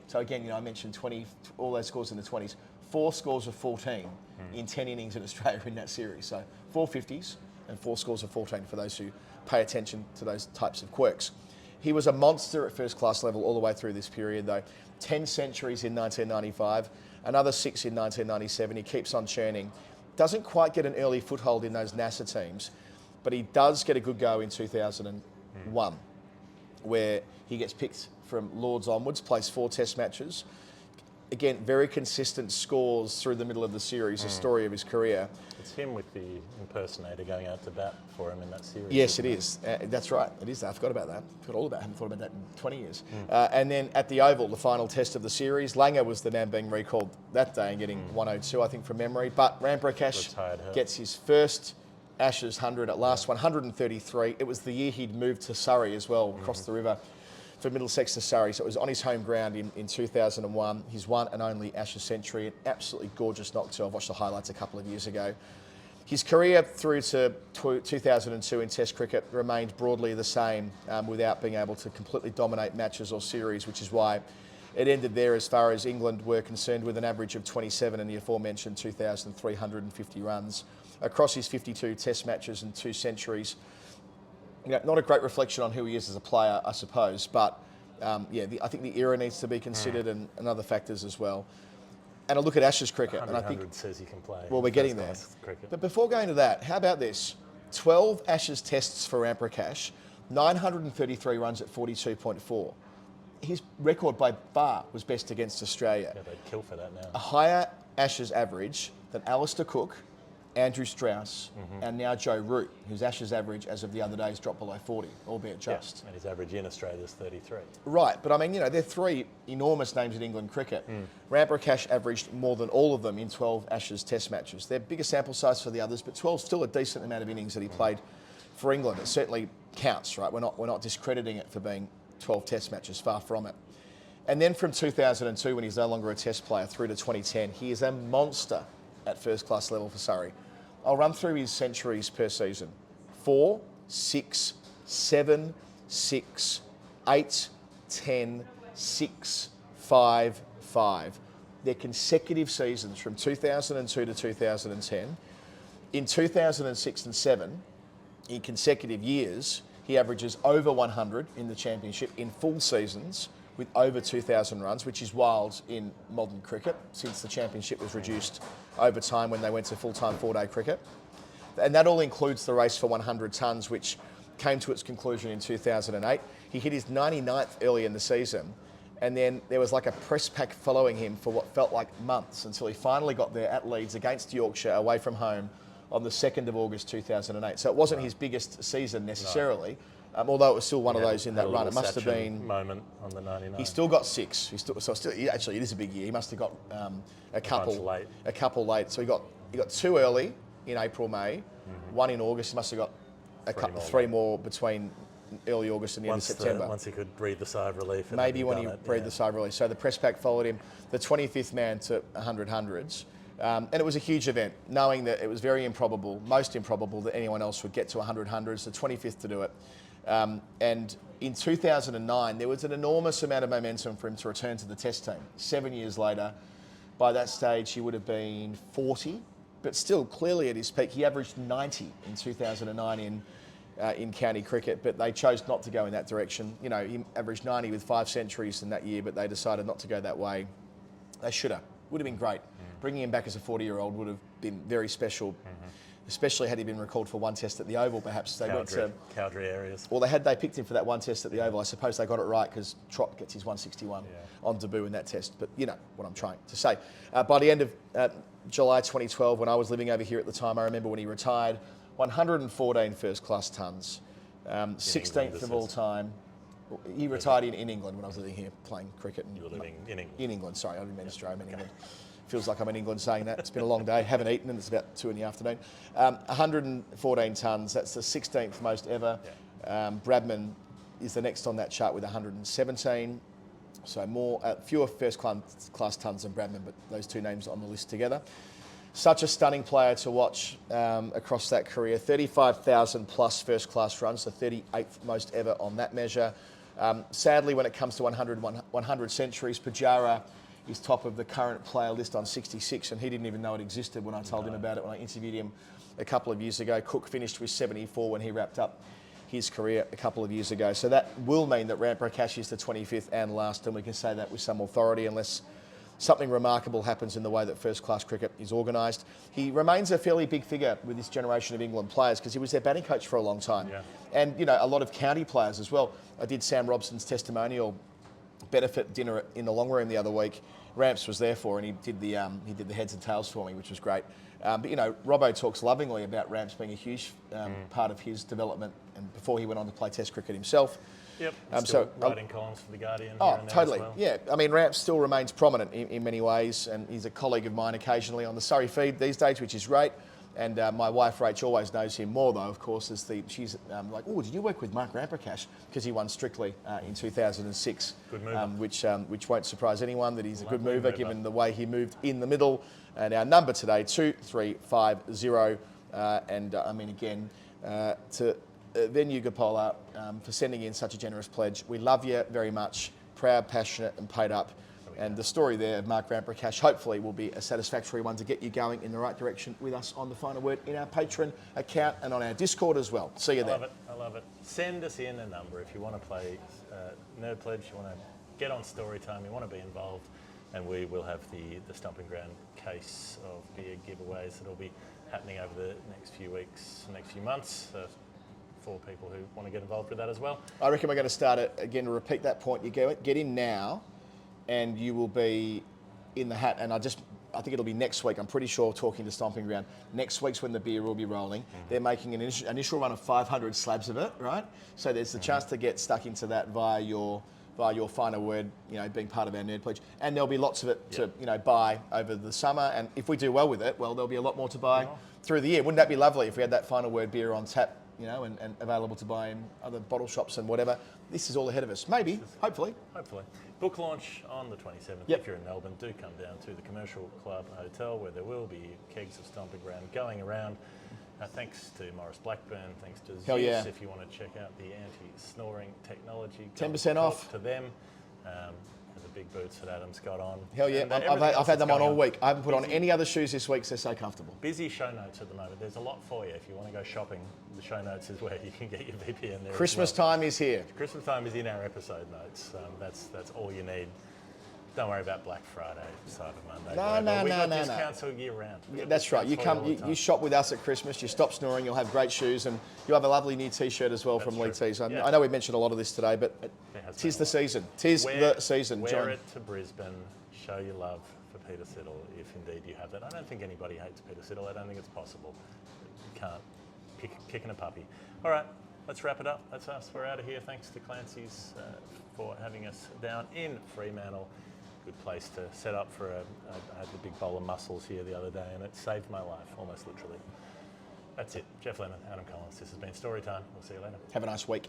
So again, you know, I mentioned 20, all those scores in the 20s. 4 scores of 14 in 10 innings in Australia in that series. So 4 50s and 4 scores of 14 for those who pay attention to those types of quirks. He was a monster at first class level all the way through this period though. 10 centuries in 1995, another 6 in 1997. He keeps on churning. Doesn't quite get an early foothold in those NASA teams, but he does get a good go in 2001, where he gets picked from Lords onwards, plays 4 test matches. Again, very consistent scores through the middle of the series, a story of his career. It's him with the impersonator going out to bat for him in that series. Yes, it is. That's right. It is. I forgot about that. Forgot all about it. I haven't thought about that in 20 years. And then at the Oval, the final test of the series, Langer was the man being recalled that day and getting 102, I think, from memory. But Ramprakash gets his first Ashes 100 at last, 133. It was the year he'd moved to Surrey as well, across the river for Middlesex to Surrey. So it was on his home ground in 2001. His one and only Ashes century, an absolutely gorgeous knock too. I've watched the highlights a couple of years ago. His career through to 2002 in Test cricket remained broadly the same without being able to completely dominate matches or series, which is why it ended there as far as England were concerned, with an average of 27 and the aforementioned 2,350 runs across his 52 Test matches and 2 centuries. You know, not a great reflection on who he is as a player, I suppose, but I think the era needs to be considered and other factors as well. And I look at Ashes cricket, and I think says he can play. well, we're getting there. Cricket. But before going to that, how about this? 12 Ashes tests for Ram Prakash, 933 runs at 42.4. His record by far was best against Australia. Yeah, they'd kill for that now. A higher Ashes average than Alistair Cook, Andrew Strauss, and now Joe Root, whose Ashes average as of the other day has dropped below 40, albeit just. Yeah, and his average in Australia is 33. Right, but I mean, they're three enormous names in England cricket. Ram Prakash averaged more than all of them in 12 Ashes test matches. They're bigger sample size for the others, but 12 is still a decent amount of innings that he played for England. It certainly counts, right? We're not discrediting it for being 12 test matches, far from it. And then from 2002, when he's no longer a test player, through to 2010, he is a monster at first class level for Surrey. I'll run through his centuries per season. 4, 6, 7, 6, 8, 10, 6, 5, 5. They're consecutive seasons from 2002 to 2010. In 2006 and 7, in consecutive years, he averages over 100 in the championship in full seasons with over 2,000 runs, which is wild in modern cricket since the championship was reduced over time when they went to full-time 4-day cricket. And that all includes the race for 100 tonnes, which came to its conclusion in 2008. He hit his 99th early in the season, and then there was like a press pack following him for what felt like months until he finally got there at Leeds against Yorkshire away from home on the 2nd of August 2008. So it wasn't his biggest season necessarily, although it was still one of those in that run. It must have been moment on the 99. He still got 6. Actually, it is a big year. He must have got a couple late. So he got 2 early in April, May, 1 in August. He must have got 3 more between early August and the end of September. Once he could breathe the sigh of relief. Maybe when he breathed the sigh of relief. So the press pack followed him, the 25th man to 100 hundreds. And it was a huge event, knowing that it was very improbable, most improbable, that anyone else would get to 100 hundreds, the 25th to do it. And in 2009, there was an enormous amount of momentum for him to return to the Test team. 7 years later, by that stage, he would have been 40, but still clearly at his peak. He averaged 90 in 2009 in county cricket, but they chose not to go in that direction. He averaged 90 with 5 centuries in that year, but they decided not to go that way. They should have. Would have been great. Bringing him back as a 40-year-old would have been very special. Especially had he been recalled for one test at the Oval, perhaps. They went to Cowdrey areas. Well, they picked him for that one test at the Oval. I suppose they got it right because Trott gets his 161 on debut in that test. But you know what I'm trying to say. By the end of July 2012, when I was living over here at the time, I remember when he retired, 114 first-class tonnes, 16th of all time. He retired in England when I was living here playing cricket. You were living in England? In England, sorry. I didn't mean Australia, I meant England. Feels like I'm in England saying that. It's been a long day. Haven't eaten, and it's about 2 in the afternoon. 114 tonnes. That's the 16th most ever. Bradman is the next on that chart with 117. So fewer first-class tonnes than Bradman, but those two names on the list together. Such a stunning player to watch across that career. 35,000 plus first-class runs, the 38th most ever on that measure. Sadly, when it comes to 100 centuries, Pujara is top of the current player list on 66, and he didn't even know it existed when I told him about it when I interviewed him a couple of years ago. Cook finished with 74 when he wrapped up his career a couple of years ago. So that will mean that Ram Prakash is the 25th and last, and we can say that with some authority unless something remarkable happens in the way that first-class cricket is organised. He remains a fairly big figure with this generation of England players because he was their batting coach for a long time. And, a lot of county players as well. I did Sam Robson's testimonial benefit dinner in the long room the other week. Ramps was there and he did the heads and tails for me, which was great. But Robbo talks lovingly about Ramps being a huge part of his development, and before he went on to play Test cricket himself. Yep. Still writing columns for the Guardian. Oh, here and there totally. as well. Yeah. I mean, Ramps still remains prominent in many ways, and he's a colleague of mine occasionally on the Surrey feed these days, which is great. And my wife, Rach, always knows him more, though, of course, as she's like, oh, did you work with Mark Ram Prakash? Because he won Strictly in 2006. Good mover. Which won't surprise anyone that he's a good mover, given the way he moved in the middle. And our number today, 2350. Again, to Venue Gapola for sending in such a generous pledge. We love you very much. Proud, passionate and paid up. And the story there of Mark Ramprakash hopefully will be a satisfactory one to get you going in the right direction with us on the Final Word in our Patreon account and on our Discord as well. See you there. I love it. Send us in a number if you want to play Nerd Pledge, you want to get on story time, you want to be involved, and we will have the Stomping Ground case of beer giveaways that'll be happening over the next few weeks, next few months. For people who want to get involved with that as well. I reckon we're going to start it again to repeat that point. You get in now, and you will be in the hat. And I think it'll be next week. I'm pretty sure, talking to Stomping Ground, next week's when the beer will be rolling. They're making an initial run of 500 slabs of it, right? So there's the chance to get stuck into that via your Final Word, being part of our Nerd Pledge. And there'll be lots of it to buy over the summer. And if we do well with it, well, there'll be a lot more to buy through the year. Wouldn't that be lovely if we had that Final Word beer on tap? And available to buy in other bottle shops and whatever. This is all ahead of us. Maybe, hopefully. Book launch on the 27th. Yep. If you're in Melbourne, do come down to the Commercial Club Hotel where there will be kegs of Stomping Ground going around. Thanks to Maurice Blackburn, thanks to Geoff. If you want to check out the anti-snoring technology, 10% off to them. The big boots that Adam's got on. Hell yeah, I've had them on all week. I haven't put on any other shoes this week, so they're so comfortable. Busy show notes at the moment. There's a lot for you. If you want to go shopping, the show notes is where you can get your VPN there. Christmas time is here. Christmas time is in our episode notes. That's all you need. Don't worry about Black Friday, Cyber Monday. No. We've got discounts all year round. Yeah, that's right. You shop with us at Christmas, you stop snoring, you'll have great shoes, and you'll have a lovely new T-shirt as well from Lee Tees. I know we mentioned a lot of this today, but tis the season. Tis the season, John. Wear it to Brisbane. Show your love for Peter Siddle, if indeed you have that. I don't think anybody hates Peter Siddle. I don't think it's possible. You can't. Kicking a puppy. All right, let's wrap it up. That's us. We're out of here. Thanks to Clancy's for having us down in Fremantle. Good place to set up for I had the big bowl of mussels here the other day, and it saved my life, almost literally. That's it. Geoff Lemon, Adam Collins. This has been Storytime. We'll see you later. Have a nice week.